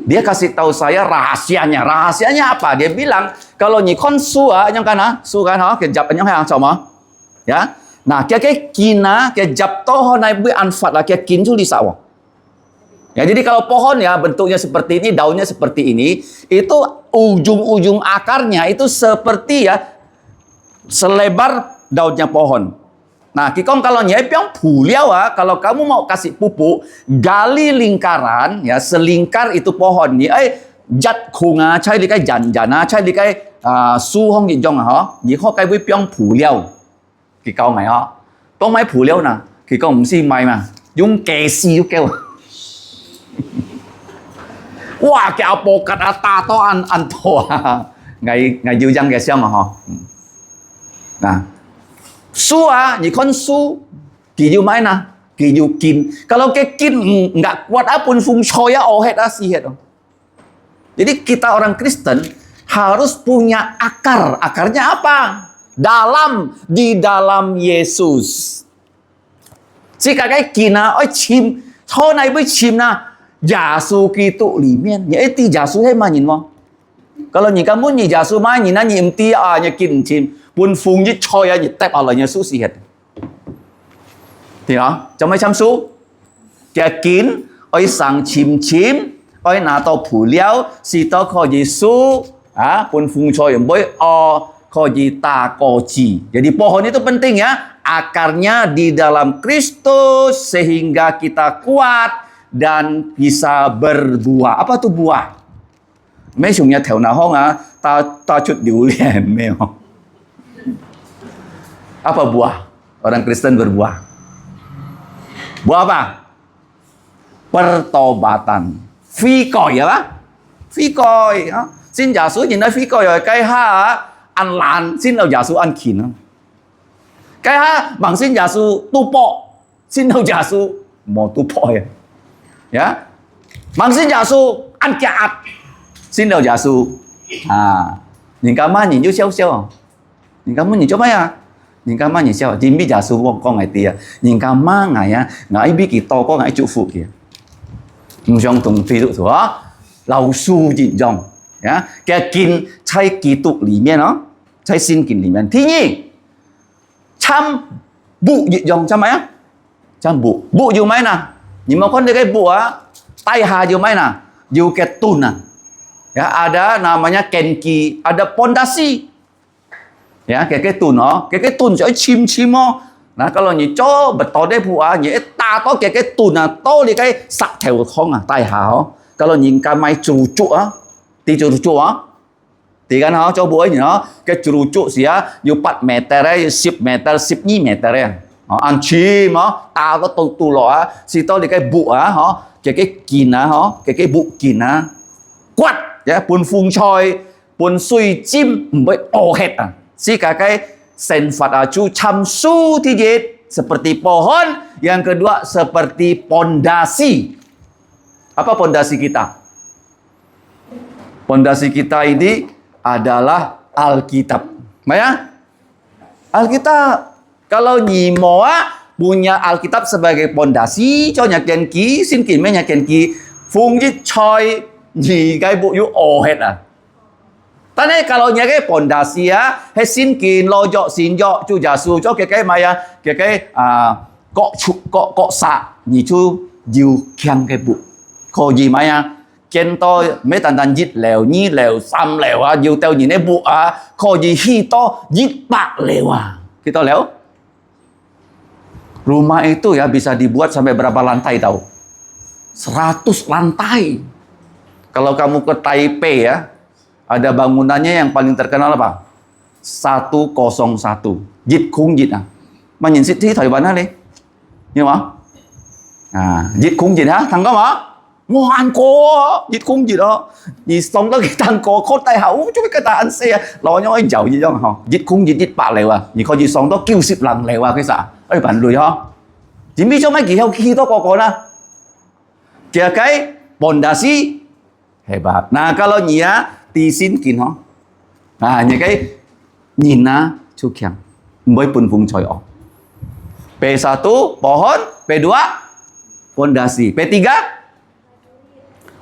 Dia kasih tahu saya rahasianya. Rahasianya apa? Dia bilang kalau nyi kon su yang kana, su kan ha, ke jap yang ha sama. Ya, nah cái kina, cái jab toh naik bui anfat lah, cái kin tu di sawah. Ya, jadi kalau pohon ya bentuknya seperti ini, daunnya seperti ini, itu ujung-ujung akarnya itu seperti ya selebar daunnya pohon. Nah, kikong kalau nyepiang puliau kalau kamu mau kasih pupuk, gali lingkaran ya, selingkar itu pohon ni, jat kunga, cai di kai jan-jana, cai di kai su hong di jong ha, ni ho kai bui piang puliau. Kỳ câu mày ho, có máy phủ liêu nè, kỳ câu không xin mày mà, dùng kè xì kêu, wow cái apokat ta to ăn thua, ngày dư dân cái xem mà ho, nè, su như con su, kỳ dư máy nè, kỳ dư kin, kalau cái kin nggak kuat apun fung choi oh het sih het. Jadi kita orang Kristen harus punya akar, akarnya apa? Di dalam Yesus. Chỉ cả cái kina ôi chim, thôi này với chim na, giả su Kitô里面, nhớ tí giả su hết mà nhìn không? Kalau nhìn kamu nhìn giả su mai nhìn na nhìn tí nhớ kin chim, buồn phung như choi như tép ở Yesus gì hết. Thì đó, trong mấy trăm su, cái kín, ôi sang chim, ôi nà tao phủ liao, si tao có Yesus, buồn phung choi bôi Kojita koji. Jadi pohon itu penting ya. Akarnya di dalam Kristus sehingga kita kuat dan bisa berbuah. Apa tuh buah? Mấy chúng nhà theo nào hông ta chút diu lian meo. Apa buah? Orang Kristen berbuah. Buah apa? Pertobatan. Phi còi ya, phi còi. Xin giả số nhìn nói phi còi rồi cây ha. Ăn lan xin đâu giả su ăn kín không? Cái bằng xin giả su tu po, xin đâu giả su mò tu po ya. Mang xin giả su ăn chặt. Xin đầu giả su. Nhìn cả má nhìn vô xeo xeo. Nhìn cả má nhìn cho mấy nhìn cả má nhìn xeo. Nhìn biết giả su con ngày tìa. Nhìn cả má ngày ngài biết kỳ to có ngài trụ phụ kìa. Trong tổng phi dụ đó. Lão su dị dòng. Cái kinh chay kỳ tụ lý miên đó. Chay xin kinh lý miên. Thế nhỉ? Chăm bụ dị dòng chăm mấy chăm bụ. Bụ dù mấy nè. Nhưng mà con cái bụ tay hà dù mấy nè. Dù cái tun nè. Ya, ada namanya kenki, ada pondasi. Ya, cái tun đó, cái tun sẽ chim đó. Nah, kalau như cho betul deh buah, như ta to cái tun to di cái sak theo thong tai hao. Kalau nhìn cái mai cucu ti cucu thì kan cho buah như nó, cái cucu sih ya, 4 meter, 10 meter, 12 meter ya. Ăn chim ta có tu lọ, si to di cái bụ cái kín cái bụ kín quạt. Pun phung choi, pun sui chim mới hết si cái senfat acu cham su tijit seperti pohon, yang kedua seperti pondasi. Apa pondasi kita? Pondasi kita ini adalah Alkitab. Ya? Alkitab. Kalau Nyimoa punya Alkitab sebagai pondasi, cho nhà kiên ký, xin kính mấy nhà kiên ký, phung với choi gì cái bộ yếu hết Tane kalau nya cái pondasi hay xin kín lo dọ xin dọ chu giả su cho cái maya cái cọ xạ nhị chu diu kiang cái bộ khó gì maya kiên to mấy tàn dít lèo nhí lèo xăm lèo diu teo nhìn cái bộ khó gì hi to dít bạc lèo kita lèo. Rumah itu ya bisa dibuat sampai berapa lantai tahu? 100 lantai. Kalau kamu ke Taipei ya, ada bangunannya yang paling terkenal apa? 101. Dịch khung dịch Mà nhìn thấy thời bán đi. Nhưng mà dịch khung dịch thằng có mà. Ngoan cô, dịch khung dịch đó. Vì xong đó cái thằng cô khốt tay hậu chứ cái ta ăn xe. Lo nhau anh giàu gì đó hả? Dịch khung dịch bạc lèo Vì có gì xong đó kêu 10 lần lèo cái xã. Ê bạn lùi hả? Chỉ biết cho mấy kỳ heo khi đó có nè. Kìa cái pondasi hebat. Nah kalau Nyia tisinkin những cái nhìn cukiang mới pun fung choi P1 pohon, P2 pondasi, P3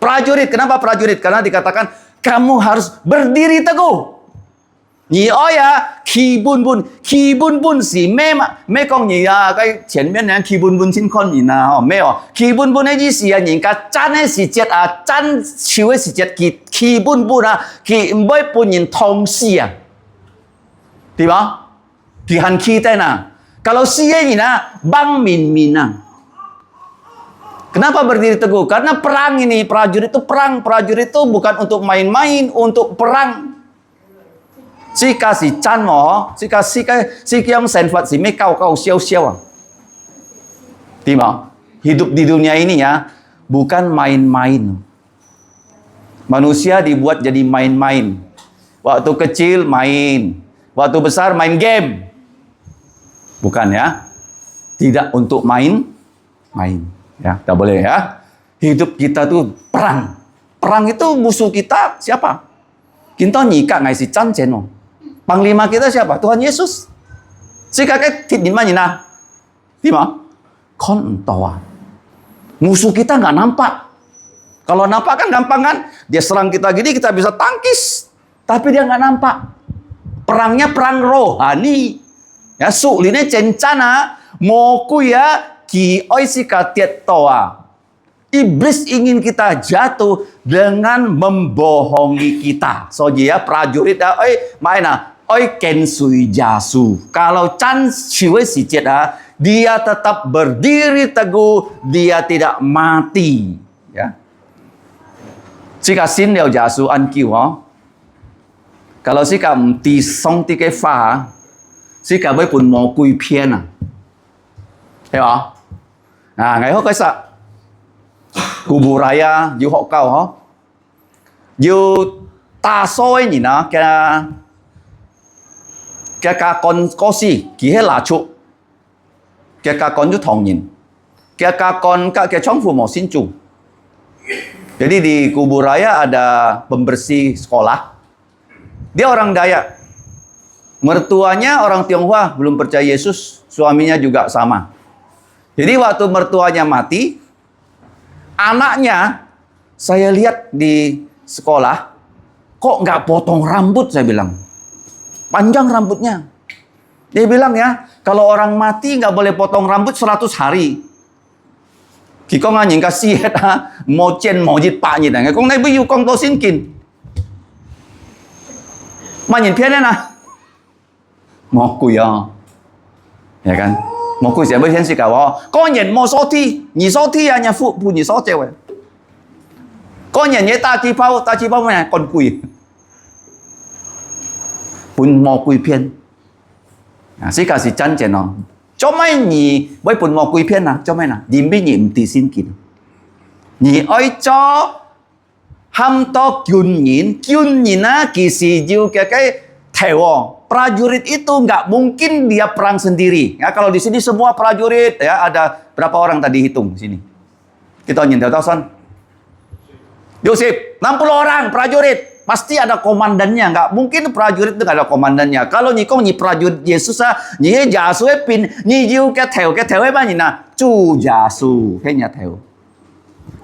prajurit. Kenapa prajurit? Karena dikatakan kamu harus berdiri teguh. Nhị ơi khi bun bun si mẹ con nhị cái前面呢 khi bun xin con nhị nào mẹ khi bun ấy gì gì nhìn cái chân ấy gì chết chân chiếu ấy gì chết khi bun khi mới bun nhìn thông si thì bao thì han khi tay kalau si ấy nhìn bang min Kenapa berdiri teguh? Karena perang ini prajurit itu perang. Prajurit itu bukan untuk main-main, untuk perang. Si kasih chan mo, si yang senfat si kau siau. Timau, hidup di dunia ini ya bukan main-main. Manusia dibuat jadi main-main. Waktu kecil main, waktu besar main game. Bukan ya, tidak untuk main. Ya, tak boleh ya. Hidup kita tuh perang. Perang itu musuh kita siapa? Kita nyika ngai si chan cheno. Panglima kita siapa? Tuhan Yesus. Si kakek thịt nhìn mà nhìn nào? Thì mà con toa. Musuh kita nggak nampak. Kalau nampak kan gampang kan? Dia serang kita gini kita bisa tangkis. Tapi dia nggak nampak. Perangnya perang rohani. Ya suline cencana moku ya ki oi si katiet toa. Iblis ingin kita jatuh dengan membohongi kita. So dia prajurit main oi kensui jasu. Kalau chan siwe si jet dia tetap berdiri teguh, dia tidak mati. Ya. Jika xin liao jasu an kiu Kalau si kam ti song ti cái pha, si kam với pun mo cùi phiên Thấy không? Ngày hôm cái sao? Kubu raya yu họ cao yu ta soi nhìn cái con có gì kỹ hết là trụ cái con yu thòng nhìn cái con cái trong phù mỏ xin chủ Jadi di Kubur Raya ada pembersih sekolah. Dia orang Dayak. Mertuanya orang Tionghoa, belum percaya Yesus. Suaminya juga sama. Jadi waktu mertuanya mati, anaknya saya lihat di sekolah, kok nggak potong rambut, saya bilang. Panjang rambutnya. Dia bilang ya, kalau orang mati nggak boleh potong rambut 100 hari. Kiko nganying kasih ha, mau chen mau jit pak nyit nggak, kong nai bayu kong to sin kin. Manyin pian na, mau kuya, ya kan? Mau kuy siapa pian sih kau? Kau nyen mau soti, ni soti ya nya fu pu ni soti we. Kau nyen ye ta chi pau mana kon kuy. Pun mau kuy pian. Nah, sih kasih chan chen no. Cho mấy nhì với bùn mò quy phiên nào cho mấy nào dìm bí nhìm tì xin kín nhì ơi cho ham to kyun nhìn á kỳ si jiu cái theo prajurit itu nggak mungkin dia perang sendiri ya. Kalau di sini semua prajurit ya, ada berapa orang tadi hitung sini kita nhìn theo tao son Yusuf 60 orang prajurit. Pasti ada komandannya, nggak mungkin prajurit itu nggak ada komandannya. Kalau nyikong nyi prajurit Yesus nyi jasu pin nyi jiu cái theo apa nhỉ na chu jasu cái nhà theo.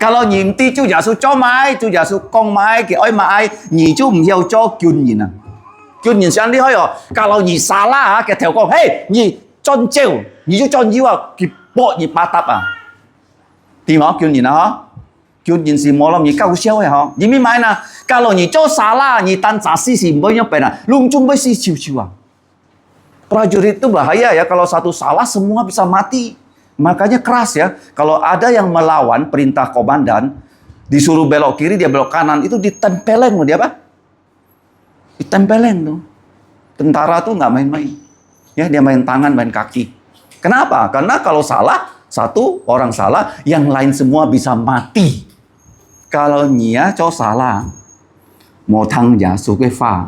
Kalau nyi ti chu jasu cho mai chu jasu kong mai cái oi mai nyi chu không hiểu cho kyun nhìn à kyun nhìn sang đi hỏi kalau nyi salah cái theo kong hey nyi chon treo nyi chu chon jiu cái bộ nyi patap thì nó kyun nhìn hả kyun nhìn si malam nyi cao siêu hả nyi mi mai na kalau nyi cho salah, nyi tan sasi si banyak pena, lungcung besi ciu-ciuan. Prajurit itu bahaya ya, kalau satu salah semua bisa mati. Makanya keras ya, kalau ada yang melawan perintah komandan, disuruh belok kiri dia belok kanan, itu ditempeleng loh dia apa? Ditempeleng tuh. Tentara tuh nggak main-main. Ya dia main tangan, main kaki. Kenapa? Karena kalau salah, satu orang salah, yang lain semua bisa mati. Kalau Nia cho salah, một thằng giả số cái pha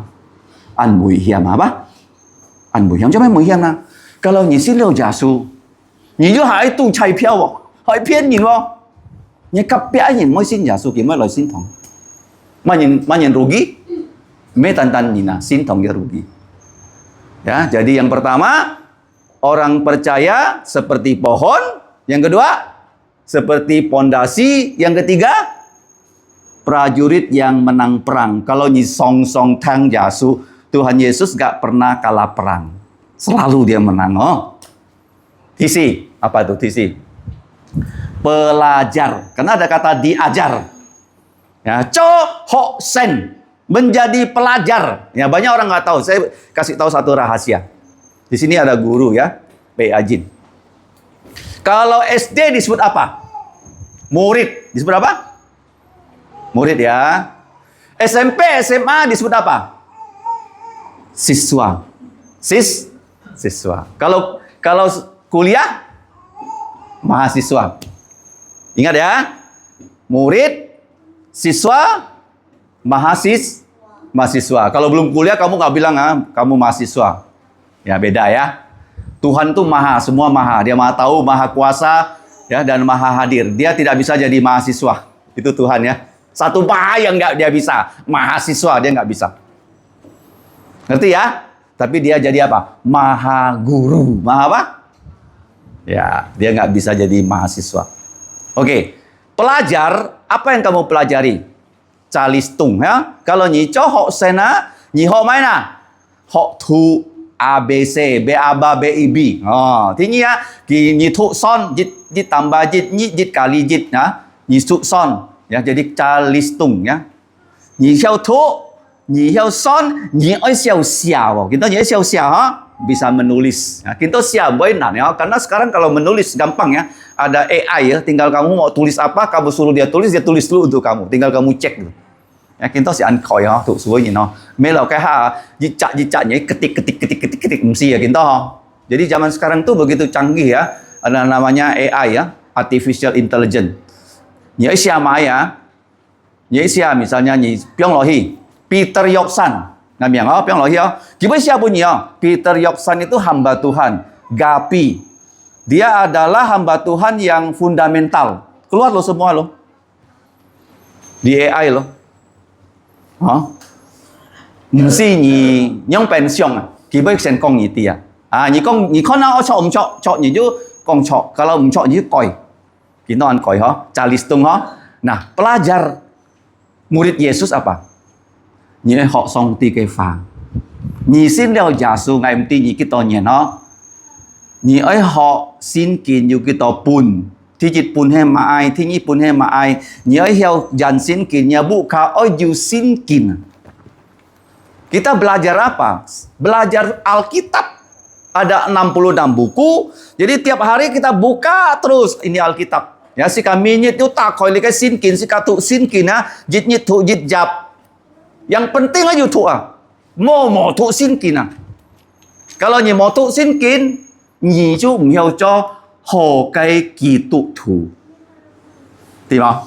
ăn nguy hiểm hả bác? Ăn nguy hiểm cho mấy nguy hiểm nào? Kalau nhỉ xin lỗi giả số, nhỉ cho hãy tu chạy phiêu, hãy phiên nhìn không? Nhỉ cặp bẽ nhìn mới xin giả số kia mới lời xin thòng. Mà nhìn rugi, mấy tan nhìn à xin thòng ya rugi. Ya, jadi yang pertama orang percaya seperti pohon, yang kedua seperti pondasi, yang ketiga prajurit yang menang perang. Kalau nyi song tang jasu, Tuhan Yesus gak pernah kalah perang. Selalu dia menang. Oh. Tisi, apa itu tisi? Pelajar. Karena ada kata diajar. Ya, cho ho sen, menjadi pelajar. Ya, banyak orang nggak tahu. Saya kasih tahu satu rahasia. Di sini ada guru ya, P.A. Jin. Kalau SD disebut apa? Murid. Disebut apa? Murid ya. SMP, SMA disebut apa? Siswa. Siswa. Kalau kuliah mahasiswa. Ingat ya. Murid, siswa, mahasiswa. Kalau belum kuliah kamu nggak bilang kamu mahasiswa. Ya beda ya. Tuhan tuh maha, semua maha. Dia maha tahu, maha kuasa ya, dan maha hadir. Dia tidak bisa jadi mahasiswa. Itu Tuhan ya. Satu maha yang nggak dia bisa, mahasiswa dia nggak bisa. Ngerti ya? Tapi dia jadi apa? Maha guru. Maha apa? Ya, dia nggak bisa jadi mahasiswa. Oke, pelajar, apa yang kamu pelajari? Calistung ya. Kalau nyi cho ho sena, nyi ho mana? Ho tu ABC, B A B B I B. Oh, thì nhá, nyi thu son, jit tambah jit kali jit ya. Nyi su son. Ya, jadi calistung ya. Nyi xiao tu, nyi xiao son, nyi oi xiao xiao. Kita nyi xiao xiao bisa menulis. Ya, kita xiao boinan ya. Karena sekarang kalau menulis gampang ya. Ada AI ya, tinggal kamu mau tulis apa, kamu suruh dia tulis dulu untuk kamu. Tinggal kamu cek gitu. Ya, kita si ăn khỏi ya, thuộc suối nhìn nó. Mấy là cái jicak-jicaknya ketik mesti ya kita. Jadi zaman sekarang tuh begitu canggih ya. Ada namanya AI ya, artificial intelligence. Nhớ siapa ya? Nhớ siapa misalnya Pyong Lohi, Peter Yoksan. Namanya Pyong Lohi ya. Gimana siapa punya? Peter Yoksan itu hamba Tuhan, Gapi. Dia adalah hamba Tuhan yang fundamental. Keluar lo semua lo. Di AI loh. Hả?唔是你用pension啊, kita sen kong ni dia. Ni kong na chok chok ni ju kong chok. Kalau chok ni koi. Kita an koi ha, calistung ha. Nah, pelajar murid Yesus apa? Ni họ song ti cái phang. Ni xin leo giả su ngày ti ni kita ni nó. Ni ấy họ xin kín yu kita pun. Thì dịch pun hay mà ai, thì nhị pun hay mà ai. Ni ấy heo jan xin kín nya buka oi yu xin kín. Kita belajar apa? Belajar Alkitab. Ada 66 buku. Jadi tiap hari kita buka terus ini Alkitab. Ya, si kami nyit itu tak koi likai sin kin, si katu sin kin ya, jit nyit tu jit jap. Yang penting aja tu ah. Mau tu sin kin ah. Kalau nyi mau tu sin kin, nyi chú hiểu cho hồ cái kỳ tụ thủ. Tìm không?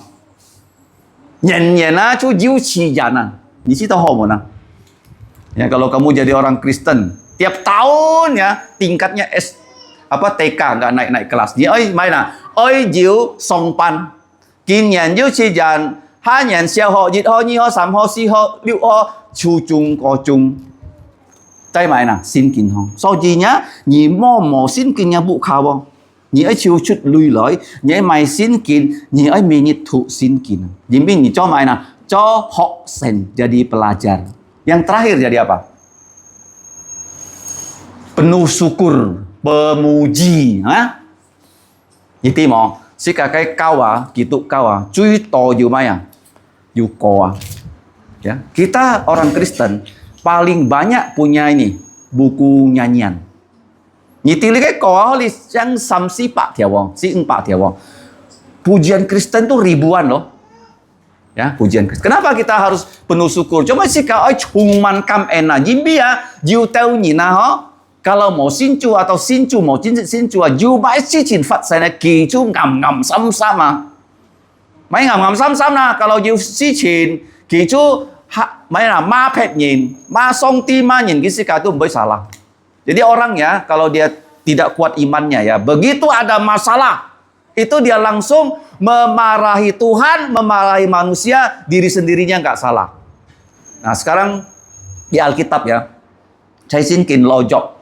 Nyen chú jiu chi jana. Nyi si tahu mau na. Ya, kalau kamu jadi orang Kristen, tiap tahun ya tingkatnya TK nggak naik kelas. Dia main jiu song pan. Kim nian jiu chi jan, 哈年小學、熱學、二學、三學、四學、六學、初中、高中，再買啦，先健康。所以呢，你冇先健嘅不靠喎，你要超出累來，你要買先健，你要每日吐先健。因為你做買啦，做學生jadi pelajar. Yang terakhir jadi apa? Penuh syukur, pemuji, ha? Itu mau. Si kakak kawa, gitu kawa, cuy to jumaya, yukoa. Ya, kita orang Kristen paling banyak punya ini buku nyanyian. Nyitili ke kawa yang samsi pak tiawong, si empat tiawong. Pujian Kristen tuh ribuan loh. Ya, pujian Kristen. Kenapa kita harus penuh syukur? Cuma si kau cuman kam ena jimbia, jiu tahu nyina ho. Kalau mau sincu atau sincu mau sincu jiu bai si chin fat sana ki chu ngam sama. Mấy ngam sam na kalau jiu si chin ki chu mấy là ma pet nhìn, ma song ti ma nhìn cái sikap itu boleh salah. Jadi orang ya kalau dia tidak kuat imannya ya, begitu ada masalah itu dia langsung memarahi Tuhan, memarahi manusia, diri sendirinya nggak salah. Nah sekarang di Alkitab ya, saya sinkin lojok.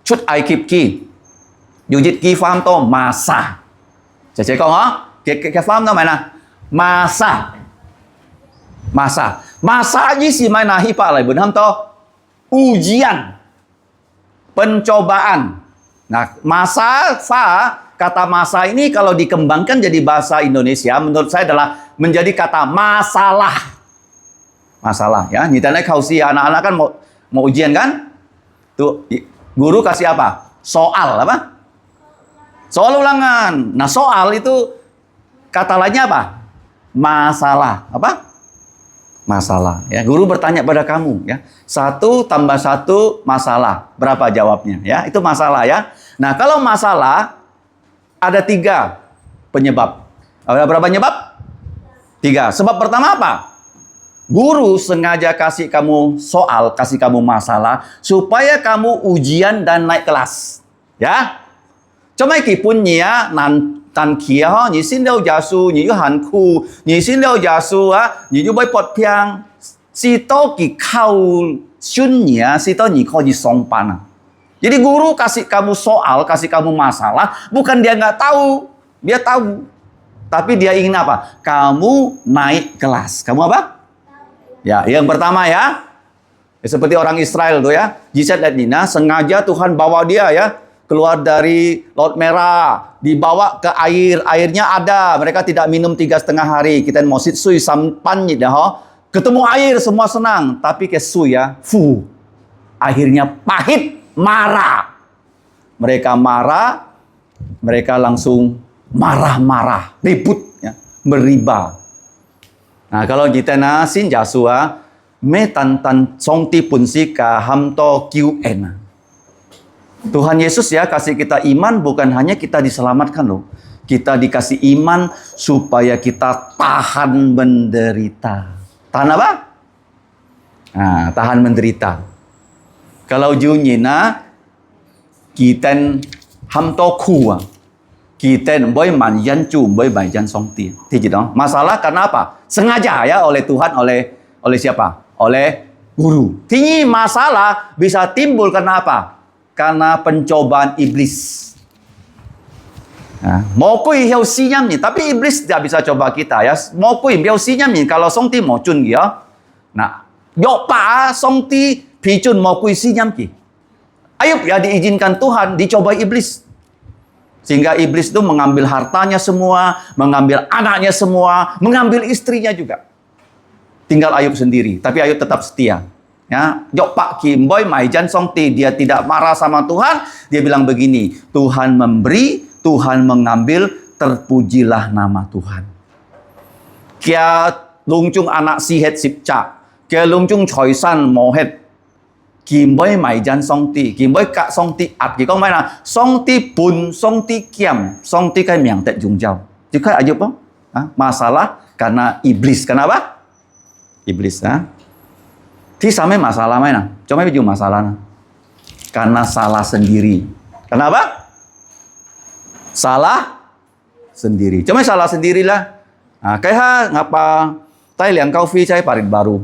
Chút ai kịp kỳ dù dịch kỳ phàm to masa chạy con hả cái phàm đó mày nè masa gì sih mày nè hipa lại benar to ujian pencobaan. Nah masa kata masa ini kalau dikembangkan jadi bahasa Indonesia menurut saya adalah menjadi kata masalah ya. Nyatanya kau si anak-anak kan mau ujian kan tuh. Guru kasih apa? Soal apa? Soal ulangan. Nah soal itu kata lainnya apa? Masalah. Apa? Masalah. Ya, guru bertanya pada kamu ya. 1 tambah 1 masalah. Berapa jawabnya? Ya, itu masalah ya. Nah kalau masalah ada 3 penyebab. Ada berapa penyebab? 3. Sebab pertama apa? Guru sengaja kasih kamu soal, kasih kamu masalah supaya kamu ujian dan naik kelas. Ya. Cuma iki pun ya tan kia ha, ni xin leo jasu, ni han ku, ni xin leo jasu ni ju bai pot piang. Si to ki kau shun ya, si to ni kau di song pan. Jadi guru kasih kamu soal, kasih kamu masalah, bukan dia nggak tahu, dia tahu. Tapi dia ingin apa? Kamu naik kelas. Kamu apa? Ya, yang pertama ya, seperti orang Israel tuh ya, Jisad dan Nina sengaja Tuhan bawa dia ya keluar dari Laut Merah, dibawa ke airnya ada, mereka tidak minum 3,5 hari. Kita mau sui sampan dah, ketemu air semua senang, tapi ke sui ya, akhirnya pahit, marah. Mereka marah, mereka langsung marah-marah, ribut ya, beriba. Nah, kalau kita sin jasua me tan song ti pun si ka ham to qn. Tuhan Yesus ya kasih kita iman bukan hanya kita diselamatkan loh. Kita dikasih iman supaya kita tahan menderita. Tahan apa? Nah, tahan menderita. Kalau junyina kita ham to ku. kita boy manjan cu, boy manjan songti. Tidak dong. Masalah karena apa? Sengaja ya oleh Tuhan, oleh siapa? Oleh guru. Ini masalah bisa timbul karena apa? Karena pencobaan iblis. Mau kui hiao sinyam ni, tapi iblis tidak bisa coba kita ya. Mau kui hiao sinyam ni, kalau songti mau cun ya. Nah, yok pa songti picun mau kui sinyam ki. Ayub ya diizinkan Tuhan dicoba iblis. Sehingga iblis itu mengambil hartanya semua, mengambil anaknya semua, mengambil istrinya juga. Tinggal Ayub sendiri, tapi Ayub tetap setia. Ya, Yok Pak Kim Boy Maijan Songti, dia tidak marah sama Tuhan, dia bilang begini, Tuhan memberi, Tuhan mengambil, terpujilah nama Tuhan. Kia lungcung anak sihet sipca, kia lungcung choisan mohet, Kim Boy Maijan Songti, Kim Boy Kak Songti at, Kim Boy na Songti pun, Songti kiam, Songti kai miang tet jung jauh. Jika Ayub apa? Masalah karena iblis. Kenapa? Iblis. Thì sama masalah mana? Cuma itu masalah. Karena salah sendiri. Kenapa? Salah sendiri. Cuma salah sendirilah. Kayak ngapa? Tai liang kau fi cai parit baru.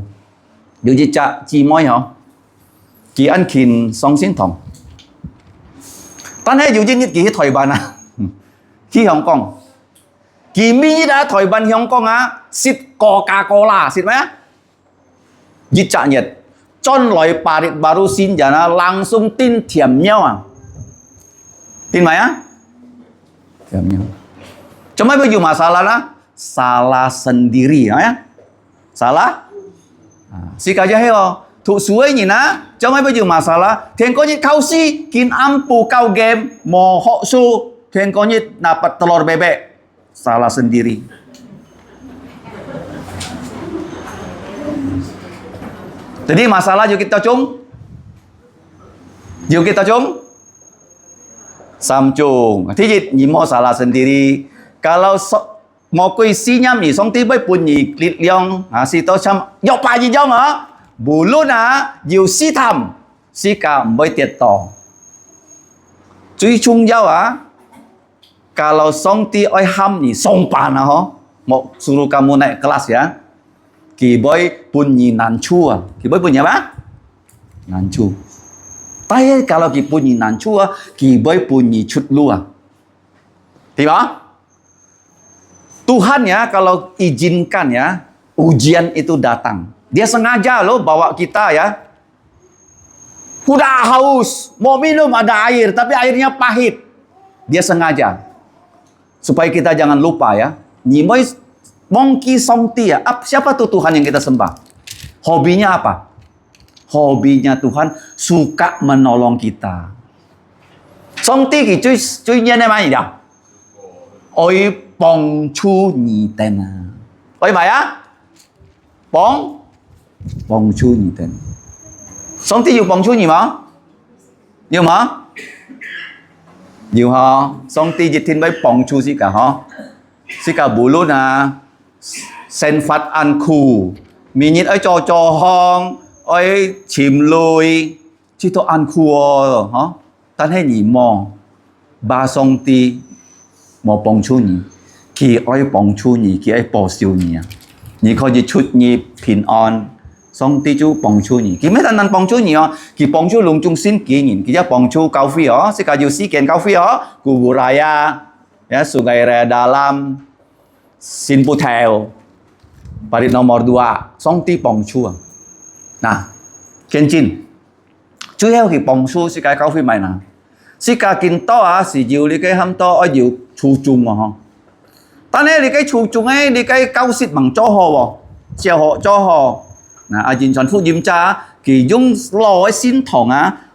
Điều gì chạ chi moi hả? Kỳ ăn khin song xin thong. Tan hay điều gì nhất kỳ Thái Ban Khi Hồng Kông. Kỳ mi đã Thái Ban Hồng Kông xịt Coca-Cola xịt mấy Dịch trả nhiệt. Chon loi parit baru xin jana langsung tin thiểm nhau Tin mấy Thiểm nhau. Cuma baju masalah salah sendiri ya. Salah. Si kaja heo. Thủ suối nhìn cho mấy bây giờ masalah thiên có như kau si kin ampu kau game mo ho su thiên có như dapat telur bebek salah sendiri. Jadi masalah yuk kita cung samcung thì gì mo salah sendiri kalau mau kui si nhâm nhỉ song tí bơi pun nhỉ liệt liong si to chăm yok pa gì dong hả bulu na nhiều si tham si cả mới tiệt tỏ truy chung nhau kalau song ti oi ham ni song pa na ho mau suruh kamu naik kelas ya ki boy punyi nanchu ki boy punya apa nanchu tapi kalau ki punyi nanchu ki boy punyi cut lu tiba Tuhan ya kalau izinkan ya ujian itu datang. Dia sengaja loh bawa kita ya. Udah haus, mau minum ada air, tapi airnya pahit. Dia sengaja. Supaya kita jangan lupa ya. Nyimoy mongki songti ya. Siapa tuh Tuhan yang kita sembah? Hobinya apa? Hobinya Tuhan suka menolong kita. Songti ki cuy namanya ya. Oi bong chu ni ten. Oi mày bong chu ni ten. Song ti yêu bong chu ni mà? Yêu mà? Yêu ha. Song ti dịch thiên với bong chu gì cả ha. Gì cả bù luôn sen phát ăn khu. Mi nhít ở cho hong, oi chìm lùi, chỉ to ăn khu ha. Tan hay nhỉ mò. Ba song ti mò bong chu ni. Khi oi bong chu ni, khi oi bò siêu ni你可以出你平安，上帝就幫助你。佢咩單單幫助你佢幫助隆中先幾年，佢就幫助教會世界要事件教會Kubu Raya, ya Sungai Raya Dalam, Sinputel, parit nomor 2, song ti幫助Nah, kian chin, chủ yếu thì幫助世界教會咪嗱，世界見多是要你嘅咁多要注重但係你cái chú重你cái cao xịt bằng cho họ chiều họ cho họ Ajin Chuan Phúc Diêm Cha kỳ dùng lò xin thòng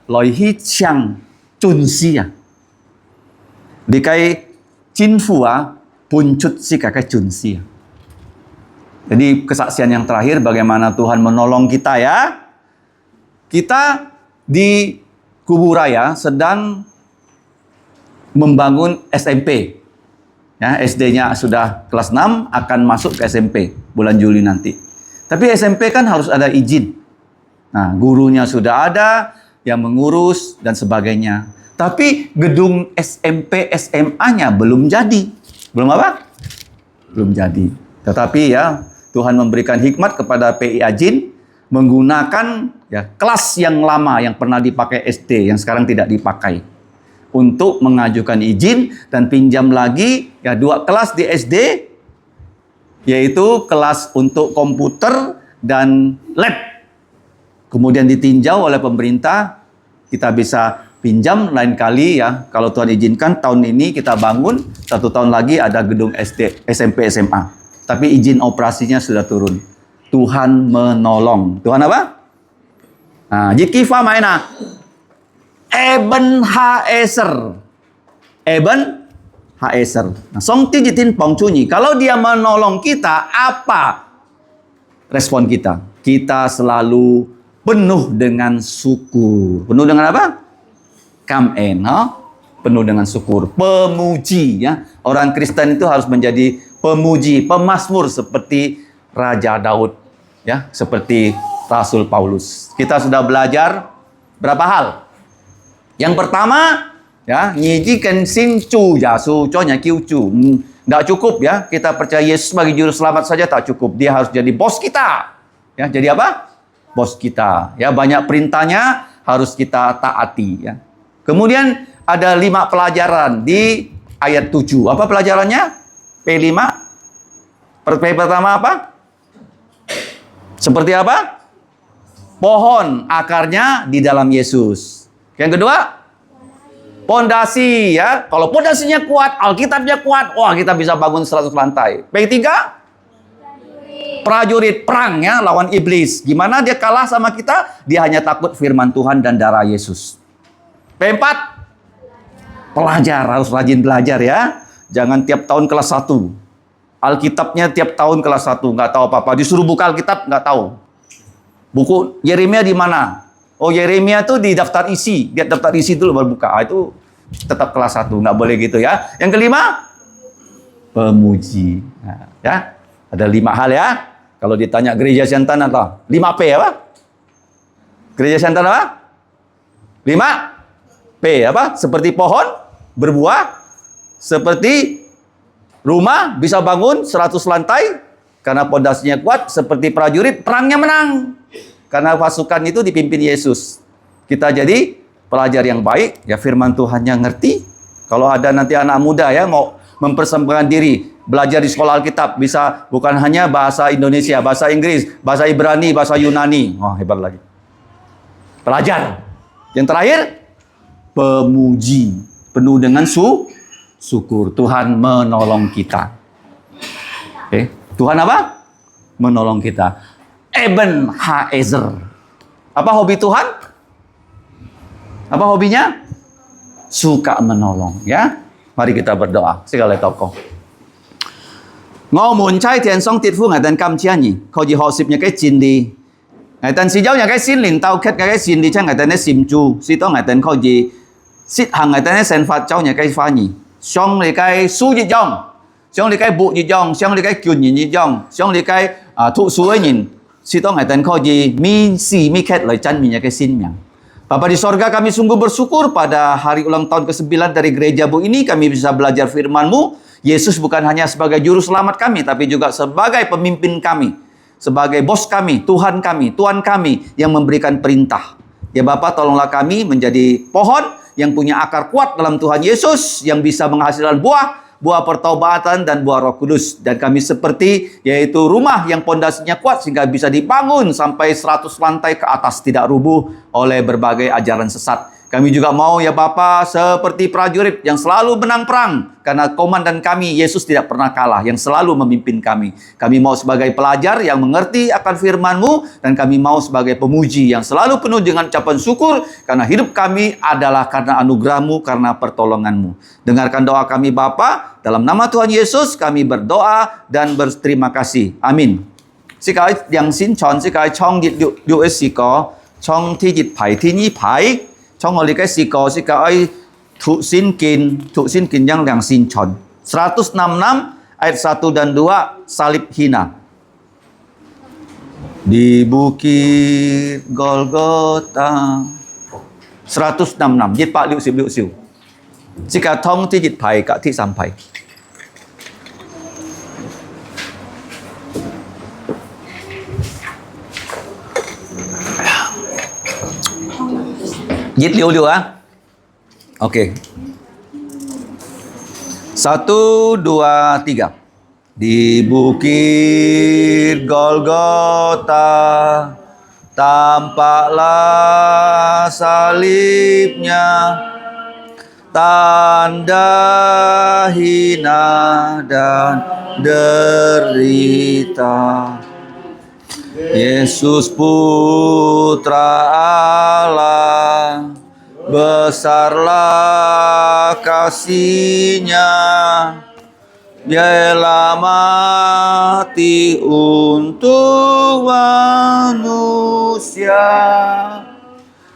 lòi hi chang chun si di cái chính phủ pun cut si cái chun si. Jadi kesaksian yang terakhir bagaimana Tuhan menolong kita ya. Kita di Kubu Raya sedang membangun SMP. Ya, SD-nya sudah kelas 6 akan masuk ke SMP bulan Juli nanti. Tapi SMP kan harus ada izin. Nah, gurunya sudah ada yang mengurus dan sebagainya. Tapi gedung SMP, SMA-nya belum jadi. Belum apa? Belum jadi. Tetapi ya, Tuhan memberikan hikmat kepada PI Ajin menggunakan ya kelas yang lama yang pernah dipakai SD yang sekarang tidak dipakai untuk mengajukan izin dan pinjam lagi ya 2 kelas di SD, yaitu kelas untuk komputer dan lab. Kemudian ditinjau oleh pemerintah, kita bisa pinjam lain kali ya. Kalau Tuhan izinkan tahun ini kita bangun, 1 tahun lagi ada gedung SD, SMP, SMA. Tapi izin operasinya sudah turun. Tuhan menolong. Tuhan apa? Nah, Jikifa Maina. Eben Haeser. Eben Haeser. Nah, Song Tijitin Pongcunyi. Kalau dia menolong kita, apa respon kita? Kita selalu penuh dengan syukur. Penuh dengan apa? Kamen, penuh dengan syukur. Pemuji ya. Orang Kristen itu harus menjadi pemuji, pemazmur seperti Raja Daud ya, seperti Rasul Paulus. Kita sudah belajar berapa hal? Yang pertama ya, nyiji kensin cu ya su conya kiu cu. Enggak cukup ya, kita percaya Yesus sebagai juru selamat saja tak cukup. Dia harus jadi bos kita. Ya, jadi apa? Bos kita. Ya, banyak perintahnya harus kita taati ya. Kemudian ada 5 pelajaran di ayat 7. Apa pelajarannya? P5. P pertama apa? Seperti apa? Pohon akarnya di dalam Yesus. Yang kedua, pondasi ya. Kalau pondasinya kuat, Alkitabnya kuat, wah kita bisa bangun 100 lantai. P3, prajurit perang ya lawan iblis. Gimana dia kalah sama kita? Dia hanya takut firman Tuhan dan darah Yesus. P4, pelajar, harus rajin belajar ya. Jangan tiap tahun kelas 1. Alkitabnya tiap tahun kelas 1, nggak tahu apa-apa. Disuruh buka Alkitab, nggak tahu. Buku Yeremia di mana? Oh, Yeremia tuh di daftar isi. Lihat daftar isi dulu baru buka. Itu tetap kelas 1, nggak boleh gitu ya. Yang kelima, pemuji. Nah, ya, ada 5 hal ya. Kalau ditanya gereja Santana apa? 5P apa? Gereja Santana apa? 5P apa? Seperti pohon berbuah, seperti rumah bisa bangun 100 lantai karena pondasinya kuat, seperti prajurit perangnya menang karena pasukan itu dipimpin Yesus. Kita jadi pelajar yang baik ya, firman Tuhannya ngerti. Kalau ada nanti anak muda ya mau mempersembahkan diri belajar di sekolah Alkitab, bisa bukan hanya bahasa Indonesia, bahasa Inggris, bahasa Ibrani, bahasa Yunani. Oh, hebat lagi. Pelajar. Yang terakhir, pemuji, penuh dengan syukur. Tuhan menolong kita. Oke, Tuhan apa? Menolong kita. Eben Haezer. Apa hobi Tuhan? Apa hobinya? Suka menolong, ya. Mari kita berdoa. Segala tokoh. Ngô muốn trai thiện song tiết phu ngài tên cam chia nhỉ, khâu gì họ xịp những cái chín đi, ngài tên xí giáo những cái xin linh tao kết cái xin đi, chắc ngài tên nó xìm chu, xí đó ngài tên khâu gì, xít hàng ngài tên nó sen phát cháu những cái pha nhỉ, xong thì cái su gì dòng, xong thì cái bụ gì dòng, xong thì cái kyun gì dòng, xong thì cái thụ su ấy nhìn, xí đó ngài tên khâu gì, mi si mi kết lời chân mình những cái xin nhang. Bapa di sorga, kami sungguh bersyukur pada hari ulang tahun ke-9 dari gereja-Bu ini kami bisa belajar firman-Mu. Yesus bukan hanya sebagai juru selamat kami, tapi juga sebagai pemimpin kami, sebagai bos kami, Tuhan kami yang memberikan perintah. Ya Bapa, tolonglah kami menjadi pohon yang punya akar kuat dalam Tuhan Yesus, yang bisa menghasilkan buah pertobatan dan buah Roh Kudus. Dan kami seperti yaitu rumah yang pondasinya kuat sehingga bisa dibangun sampai 100 lantai ke atas, tidak rubuh oleh berbagai ajaran sesat. Kami juga mau ya Bapa seperti prajurit yang selalu menang perang, karena komandan kami Yesus tidak pernah kalah, yang selalu memimpin kami. Kami mau sebagai pelajar yang mengerti akan firman-Mu, dan kami mau sebagai pemuji yang selalu penuh dengan ucapan syukur, karena hidup kami adalah karena anugerah-Mu, karena pertolongan-Mu. Dengarkan doa kami Bapa, dalam nama Tuhan Yesus kami berdoa dan berterima kasih. Amin. Sikai yang sin chon sikai chong dit US siko chong ti dit pai ti ni pai chong oli kai siko sikai thu sin kin yang liang sin chon 166 ayat 1 dan 2 salib hina. Di bukit Golgota 166 28 60 即個通知熱牌กับที่3牌Jit liu-liu ah. Okey. 1, 2, 3. Di bukit Golgota tampaklah salibnya, tanda hina dan derita. Yesus Putra Allah, besarlah kasih-Nya, Dialah mati untuk manusia,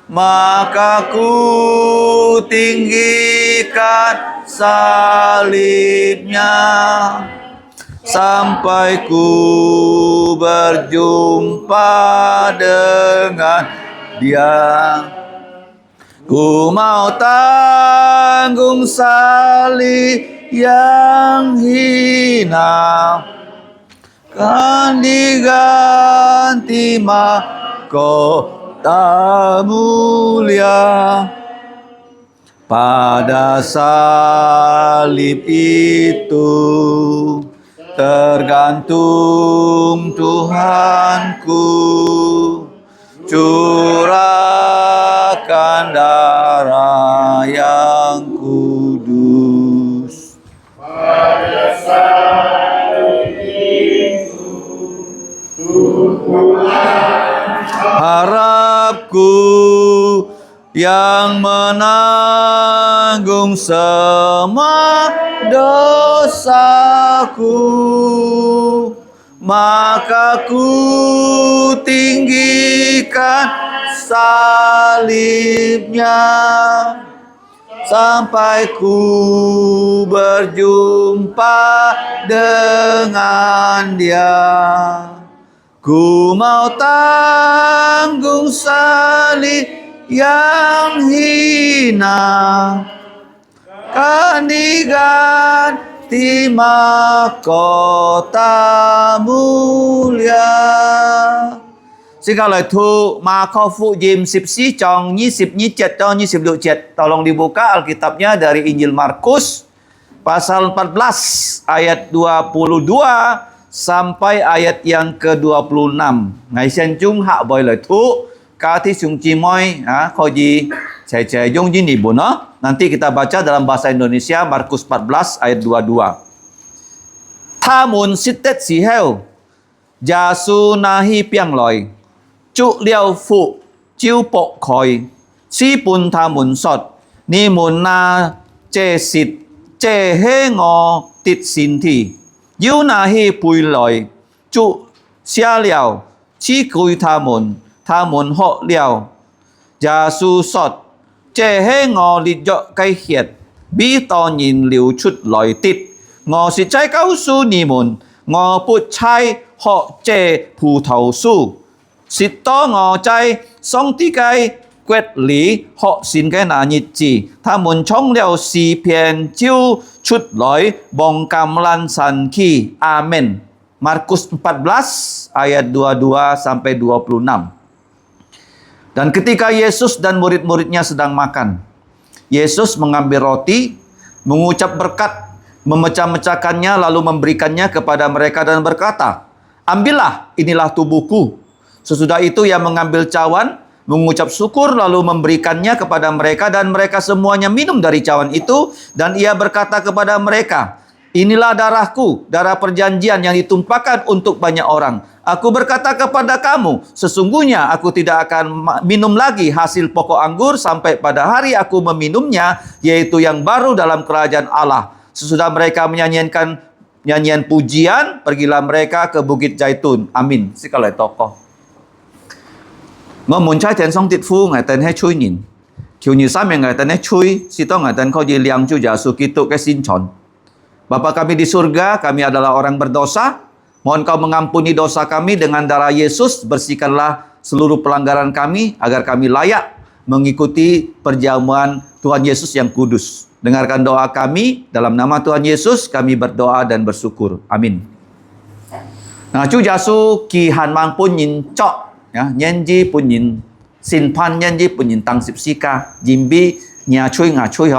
maka ku tinggikan salibnya sampai ku berjumpa dengan Dia. Ku mau tanggung salib yang hina, kan diganti mahkota mulia. Pada salib itu tergantung Tuhanku, curahkan darah yang kudus. Pada salib itu Tuhan Harapku yang menanggung semua dosaku, maka ku tinggikan salibnya sampai ku berjumpa dengan Dia. Ku mau tanggung salib yang hina, kan diganti mahkota mulia. Xin câu lời thu Marko phụ Jim 14 trong 27 cho 26. Tolong dibuka Alkitabnya dari Injil Markus pasal 14 ayat 22 sampai ayat yang ke-26. Ngày sen chung hạ bồi lời thu Kati sung cimoy kau ji saya jong jini bono. Nanti kita baca dalam bahasa Indonesia Markus 14 ayat 22. Tha mun sitet si heo Jasu nahi piang loi Chu liao phụ chiu bộ khoi Si pun tha mun sot Ni mun na chê xịt Chê hê ngò tít xin thi Yiu nahi pui loi Chu xia liao Chi cùi tha mun Tha mun họ liao Jasu sot Chê hê ngò lịt dọ cây hiệt Bí to nhìn liu chút lòi tít Ngò xịt trái cao su nì mun Ngò bụt chai họ chê phù thầu su Xịt to ngò chay Song tí cây quét lý Họ xin cái nà nhịt chỉ Tha mun chong liao xì phiền chiu chút lòi Bong cam lan san ki Amen. Markus 14 ayat 22 sampai 26. Dan ketika Yesus dan murid-muridnya sedang makan, Yesus mengambil roti, mengucap berkat, memecah-mecahkannya lalu memberikannya kepada mereka dan berkata, "Ambillah, inilah tubuhku." Sesudah itu ia mengambil cawan, mengucap syukur lalu memberikannya kepada mereka dan mereka semuanya minum dari cawan itu dan ia berkata kepada mereka, "Inilah darahku, darah perjanjian yang ditumpahkan untuk banyak orang. Aku berkata kepada kamu, sesungguhnya aku tidak akan minum lagi hasil pokok anggur sampai pada hari aku meminumnya, yaitu yang baru dalam kerajaan Allah." Sesudah mereka menyanyikan nyanyian pujian, pergilah mereka ke Bukit Zaitun. Amin. Xin câu lời tokoh. Ngô muốn trái thiện song tiết phu ngài tên hay chui nhìn. Kiểu như sao ngài tên hay chui, si to ngài tên kau di liang chu Yesus Kristus ke sinchon. Bapa kami di surga, kami adalah orang berdosa. Mohon kau mengampuni dosa kami dengan darah Yesus. Bersihkanlah seluruh pelanggaran kami agar kami layak mengikuti perjamuan Tuhan Yesus yang kudus. Dengarkan doa kami, dalam nama Tuhan Yesus kami berdoa dan bersyukur. Amin. Nah, Chúa Giêsu kỳ hàn mang pun nhìn trọ, nhân di pun nhìn xin pan nhân di pun nhìn tăng sip sika, jimbi nhà chui ngah chui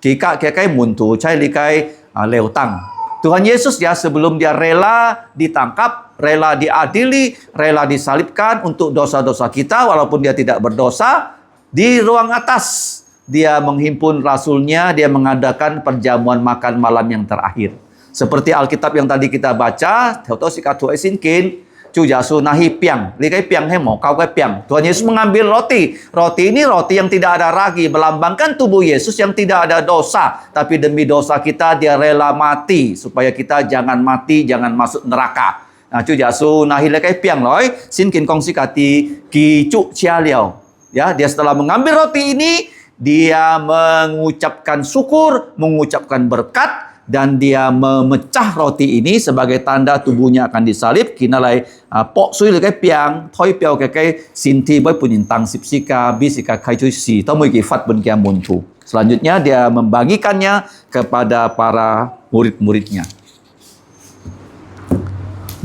Kika kai muntu cai likai leu tang. Tuhan Yesus ya sebelum dia rela ditangkap, rela diadili, rela disalibkan untuk dosa-dosa kita walaupun dia tidak berdosa, di ruang atas dia menghimpun rasulnya, dia mengadakan perjamuan makan malam yang terakhir. Seperti Alkitab yang tadi kita baca, theo si katu esinkin, Chúa Giêsu nahi piang, likai piang hemo, kau kai piang. Tuhan Yesus mengambil roti. Roti ini roti yang tidak ada ragi, melambangkan tubuh Yesus yang tidak ada dosa. Tapi demi dosa kita dia rela mati supaya kita jangan mati, jangan masuk neraka. Nah, Chúa Giêsu nahi likai piang loi, sinkin kongsi kati ki cu chia liao. Ya, dia setelah mengambil roti ini, dia mengucapkan syukur, mengucapkan berkat, dan dia memecah roti ini sebagai tanda tubuhnya akan disalib. Kinalai pok sui le kai piang, thoi piao kai sinti boy punin tang sipsika, bisika kai chui si, tomoi ki fat bun kia muntu. Selanjutnya dia membagikannya kepada para murid-muridnya.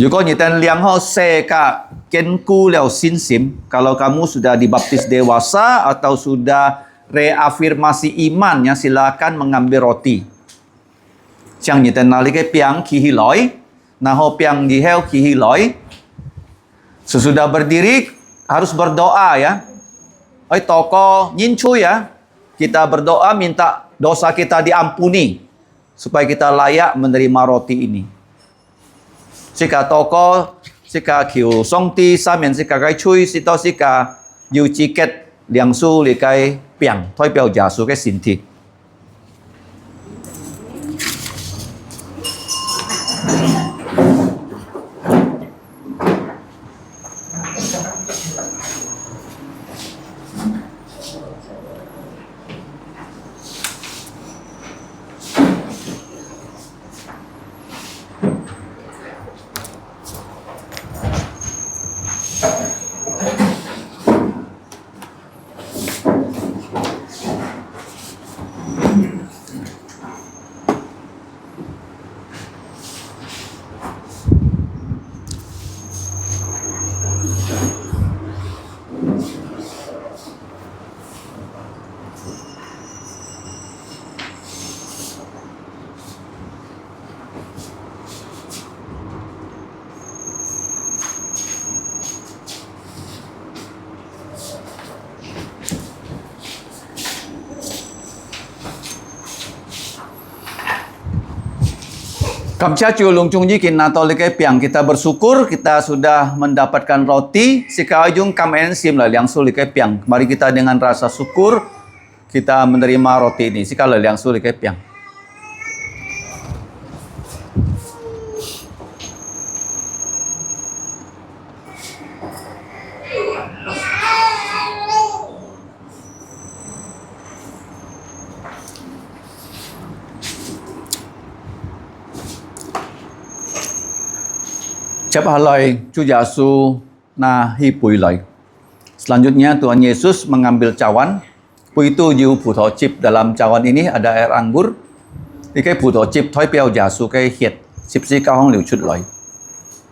Juga nyetan liang ho se ka kenku liao sin sim, kalau kamu sudah dibaptis dewasa atau sudah reafirmasi iman, ya silakan mengambil roti. Chẳng như tên nali cái piang kihi loi, naho piang dihel kihi loi. Sesudah berdiri harus berdoa ya. Oi toko nyincu ya. Kita berdoa minta dosa kita diampuni supaya kita layak menerima roti ini. Sika toko sika kiu song ti samen sika kai chui sito sika yu chiket liang su li kai piang thoi piao ja su cái xin thi. Kamcha Chúa Lung Chung Jikin atau likai piang, kita bersyukur kita sudah mendapatkan roti. Sika ujung kamen sim lah liang su likai piang. Mari kita dengan rasa syukur kita menerima roti ini. Sika lah liang su likai piang. Siapa halai Chúa Giêsu na hi pui lai. Selanjutnya Tuhan Yesus mengambil cawan. Pui itu yu puto chip, dalam cawan ini ada air anggur. Di kai puto chip thoi piao Giêsu kai hiet sip si ka hong liu chut lai.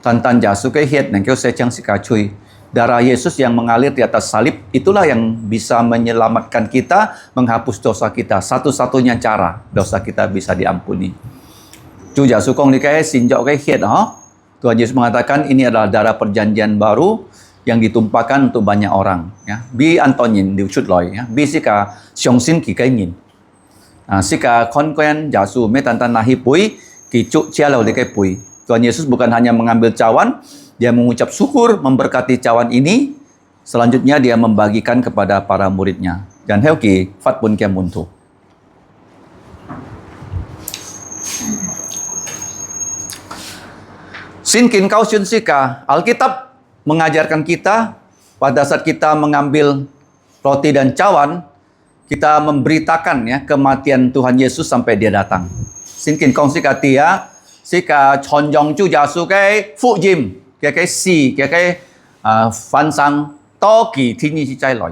Tan Giêsu kai hiet nang kyo se chang si ka chui. Darah Yesus yang mengalir di atas salib itulah yang bisa menyelamatkan kita, menghapus dosa kita. Satu-satunya cara dosa kita bisa diampuni. Chúa Giêsu kong di kai sinjok kai hiet Tuhan Yesus mengatakan ini adalah darah perjanjian baru yang ditumpahkan untuk banyak orang. Ya. Bi Antonin diucut loy. Ya. Bi sika xiongsin ki kai ngin. Sika konquen Yesus metantan nahi pui ki cuk chia lau kai pui. Tuhan Yesus bukan hanya mengambil cawan, dia mengucap syukur, memberkati cawan ini. Selanjutnya dia membagikan kepada para muridnya. Dan heu ki fat pun kia muntu. Sinkin kau syun sika, Alkitab mengajarkan kita pada saat kita mengambil roti dan cawan, kita memberitakan ya kematian Tuhan Yesus sampai dia datang. Sinkin kong sika tia, sika chonjong Chúa Giêsu cái phụ diêm, cái si, cái phán sáng to kỳ thiên nhiên chi chay lỗi.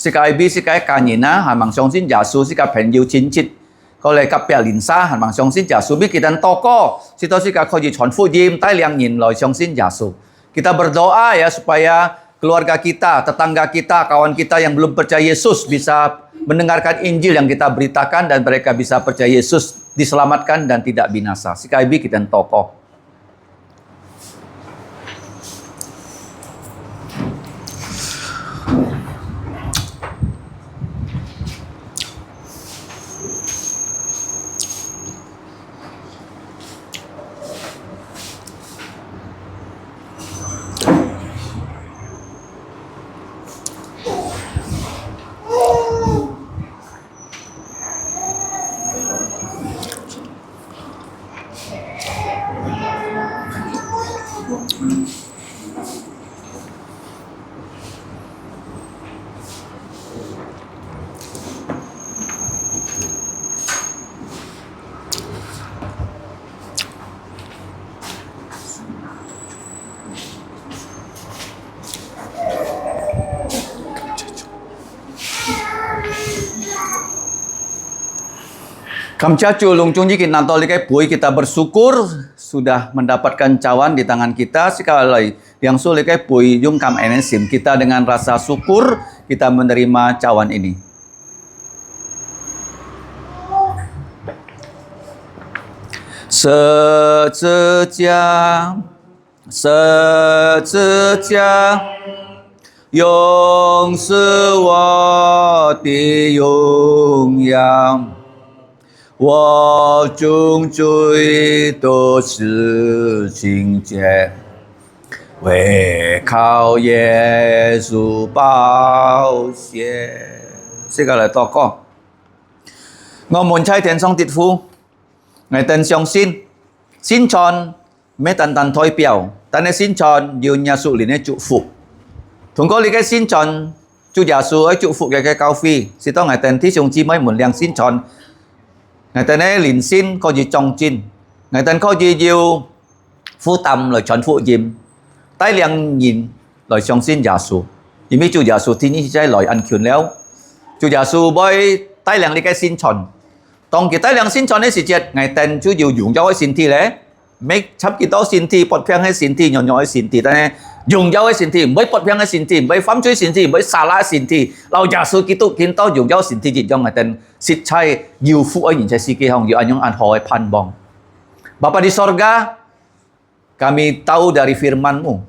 是个 IB 是个家人啊，係咪相信耶穌是個朋友親戚，佢哋隔壁鄰舍係咪相信耶穌？Kita toko, kita sih kau傳福音，帶領人來相信耶穌。Kita berdoa ya supaya keluarga kita, tetangga kita, kawan kita yang belum percaya Yesus bisa mendengarkan Injil yang kita beritakan dan mereka bisa percaya Yesus, diselamatkan dan tidak binasa. Si IB kita toko. Kamcacu lungcungji kita nantolikai pui kita bersyukur sudah mendapatkan cawan di tangan kita. Sekali yang sulikai pui jum kam enesim kita dengan rasa syukur kita menerima cawan ini. Sejak 永是我的荣耀，我终追都是情节，唯靠耶稣宝血。这个来祷告，我們差天上tit phu, Ngài tên相信, xin chọn mấy tần tần thôi biểu, ta nên xin chọn nhiều nhà sự lý nên trụ phục. Thùng có lý cái xin chọn chủ nhà sự ấy trụ phục cái cao phi, xin tao Ngài tên thí chung chi mấy muốn liang xin chọn. Ngài tên ấy liền xin có gì trong chinh, Ngài tên có gì nhiều phu tâm lời chọn phụ dìm, tay liang nhìn lời相信nhà sự. Vì mấy chủ nhà sự thì như trái lời ăn khiên léo. Chủ nhà sự bởi tay liang lý cái xin chọn. Tông kita yang xin chọn ấy sự chết, Ngài tên chú yêu dùng dấu ấy xin thi lẽ. Mấy chấp kỳ tố xin thi, bọt phiang ấy xin thi, nhỏ nhỏ ấy xin thi. Ta này dùng dấu ấy xin thi, mấy bọt phiang ấy xin thi, mấy phám chuối xin thi, mấy xà lá ấy xin thi. Lão giả sư ký tụ kiến tố dùng dấu xin thi, cho Ngài tên xịt chay yêu phụ ấy nhìn chay si kê hong, yêu anh yung an hỏi pan bong. Bapa di sorga, kami tahu dari firman-Mu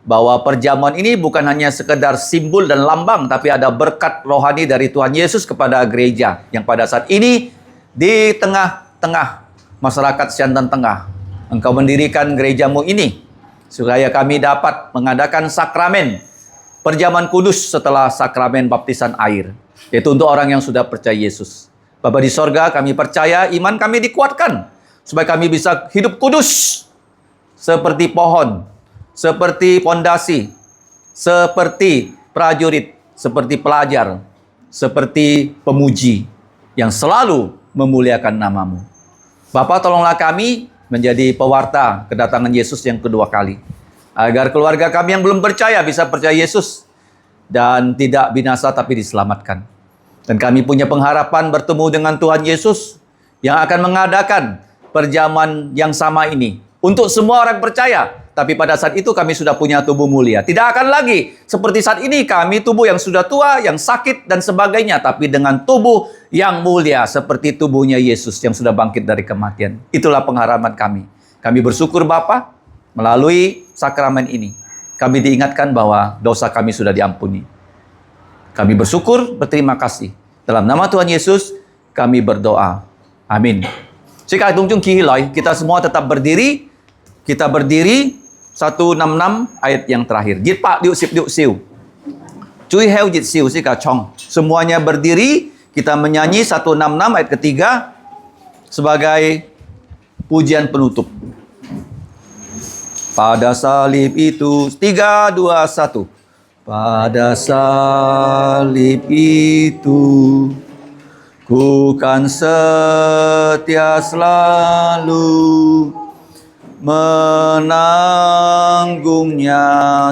bahwa perjamuan ini bukan hanya sekedar simbol dan lambang, tapi ada berkat rohani dari Tuhan Yesus kepada gereja yang pada saat ini di tengah-tengah masyarakat Siantan Tengah, Engkau mendirikan gereja-Mu ini supaya kami dapat mengadakan sakramen perjamuan kudus setelah sakramen baptisan air, yaitu untuk orang yang sudah percaya Yesus. Bapa di sorga, kami percaya iman kami dikuatkan supaya kami bisa hidup kudus seperti pohon, seperti pondasi, seperti prajurit, seperti pelajar, seperti pemuji yang selalu memuliakan nama-Mu. Bapa, tolonglah kami menjadi pewarta kedatangan Yesus yang kedua kali. Agar keluarga kami yang belum percaya bisa percaya Yesus dan tidak binasa tapi diselamatkan. Dan kami punya pengharapan bertemu dengan Tuhan Yesus yang akan mengadakan perjamuan yang sama ini untuk semua orang percaya. Tapi pada saat itu kami sudah punya tubuh mulia. Tidak akan lagi seperti saat ini kami tubuh yang sudah tua, yang sakit dan sebagainya. Tapi dengan tubuh yang mulia seperti tubuhnya Yesus yang sudah bangkit dari kematian. Itulah pengharapan kami. Kami bersyukur Bapa, melalui sakramen ini kami diingatkan bahwa dosa kami sudah diampuni. Kami bersyukur, berterima kasih. Dalam nama Tuhan Yesus kami berdoa. Amin. Jika tunjung kihilai, kita semua tetap berdiri. Kita berdiri 166 ayat yang terakhir. Jit pak diuk siu. Cui heu jit siu si kacong. Semuanya berdiri, kita menyanyi 166 ayat ketiga sebagai pujian penutup. Pada salib itu 3, 2, 1. Pada salib itu ku kan setia selalu menanggungnya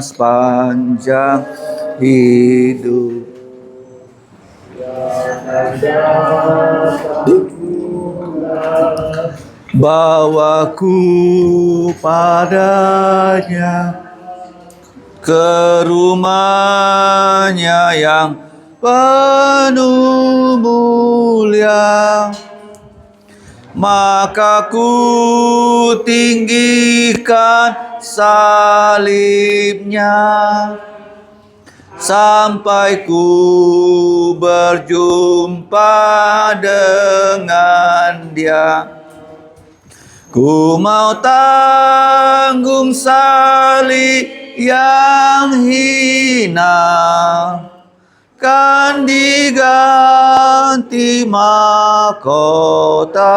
sepanjang hidup. Bawaku padanya, ke rumahnya yang penuh mulia, maka ku tinggikan salibnya sampai ku berjumpa dengan dia. Ku mau tanggung salib yang hina, kan diganti mahkota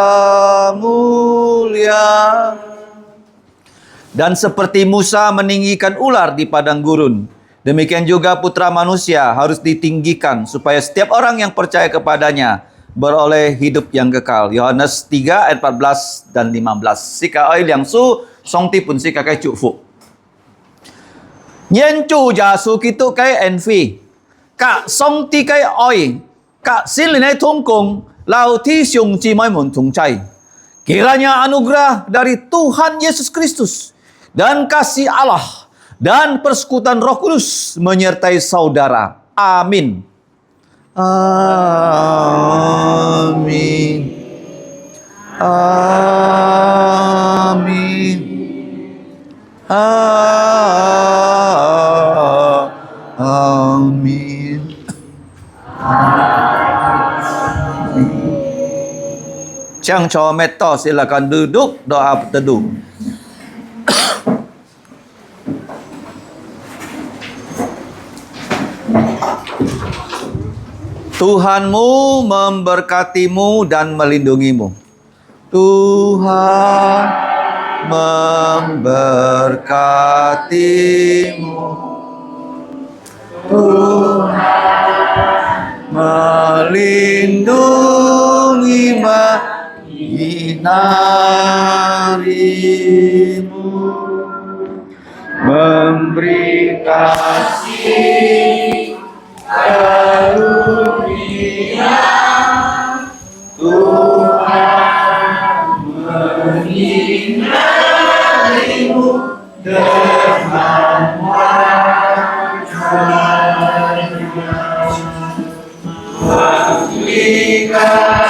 mulia. Dan seperti Musa meninggikan ular di padang gurun, demikian juga Putra Manusia harus ditinggikan supaya setiap orang yang percaya kepadanya beroleh hidup yang kekal. Yohanes 3 ayat 14 dan 15. Sika oi liang su song ti pun sika kai chu fu. Nyen chu ja su kitu kai envi. Ka song ti kai oi. Ka sin linai tung kong lau ti xiong ji mai mun tung cai. Kiranya anugerah dari Tuhan Yesus Kristus dan kasih Allah dan persekutuan Roh Kudus menyertai saudara. Amin. Amin. Amin. Amin. Chang cho metta, silakan duduk, doa teduh. Tuhanmu memberkatimu dan melindungimu. Tuhan memberkatimu. Tuhan melindungi menyinarimu, memberi kasih karunia. Tuhan menyinarimu dengan wajah-Nya, memberi kasih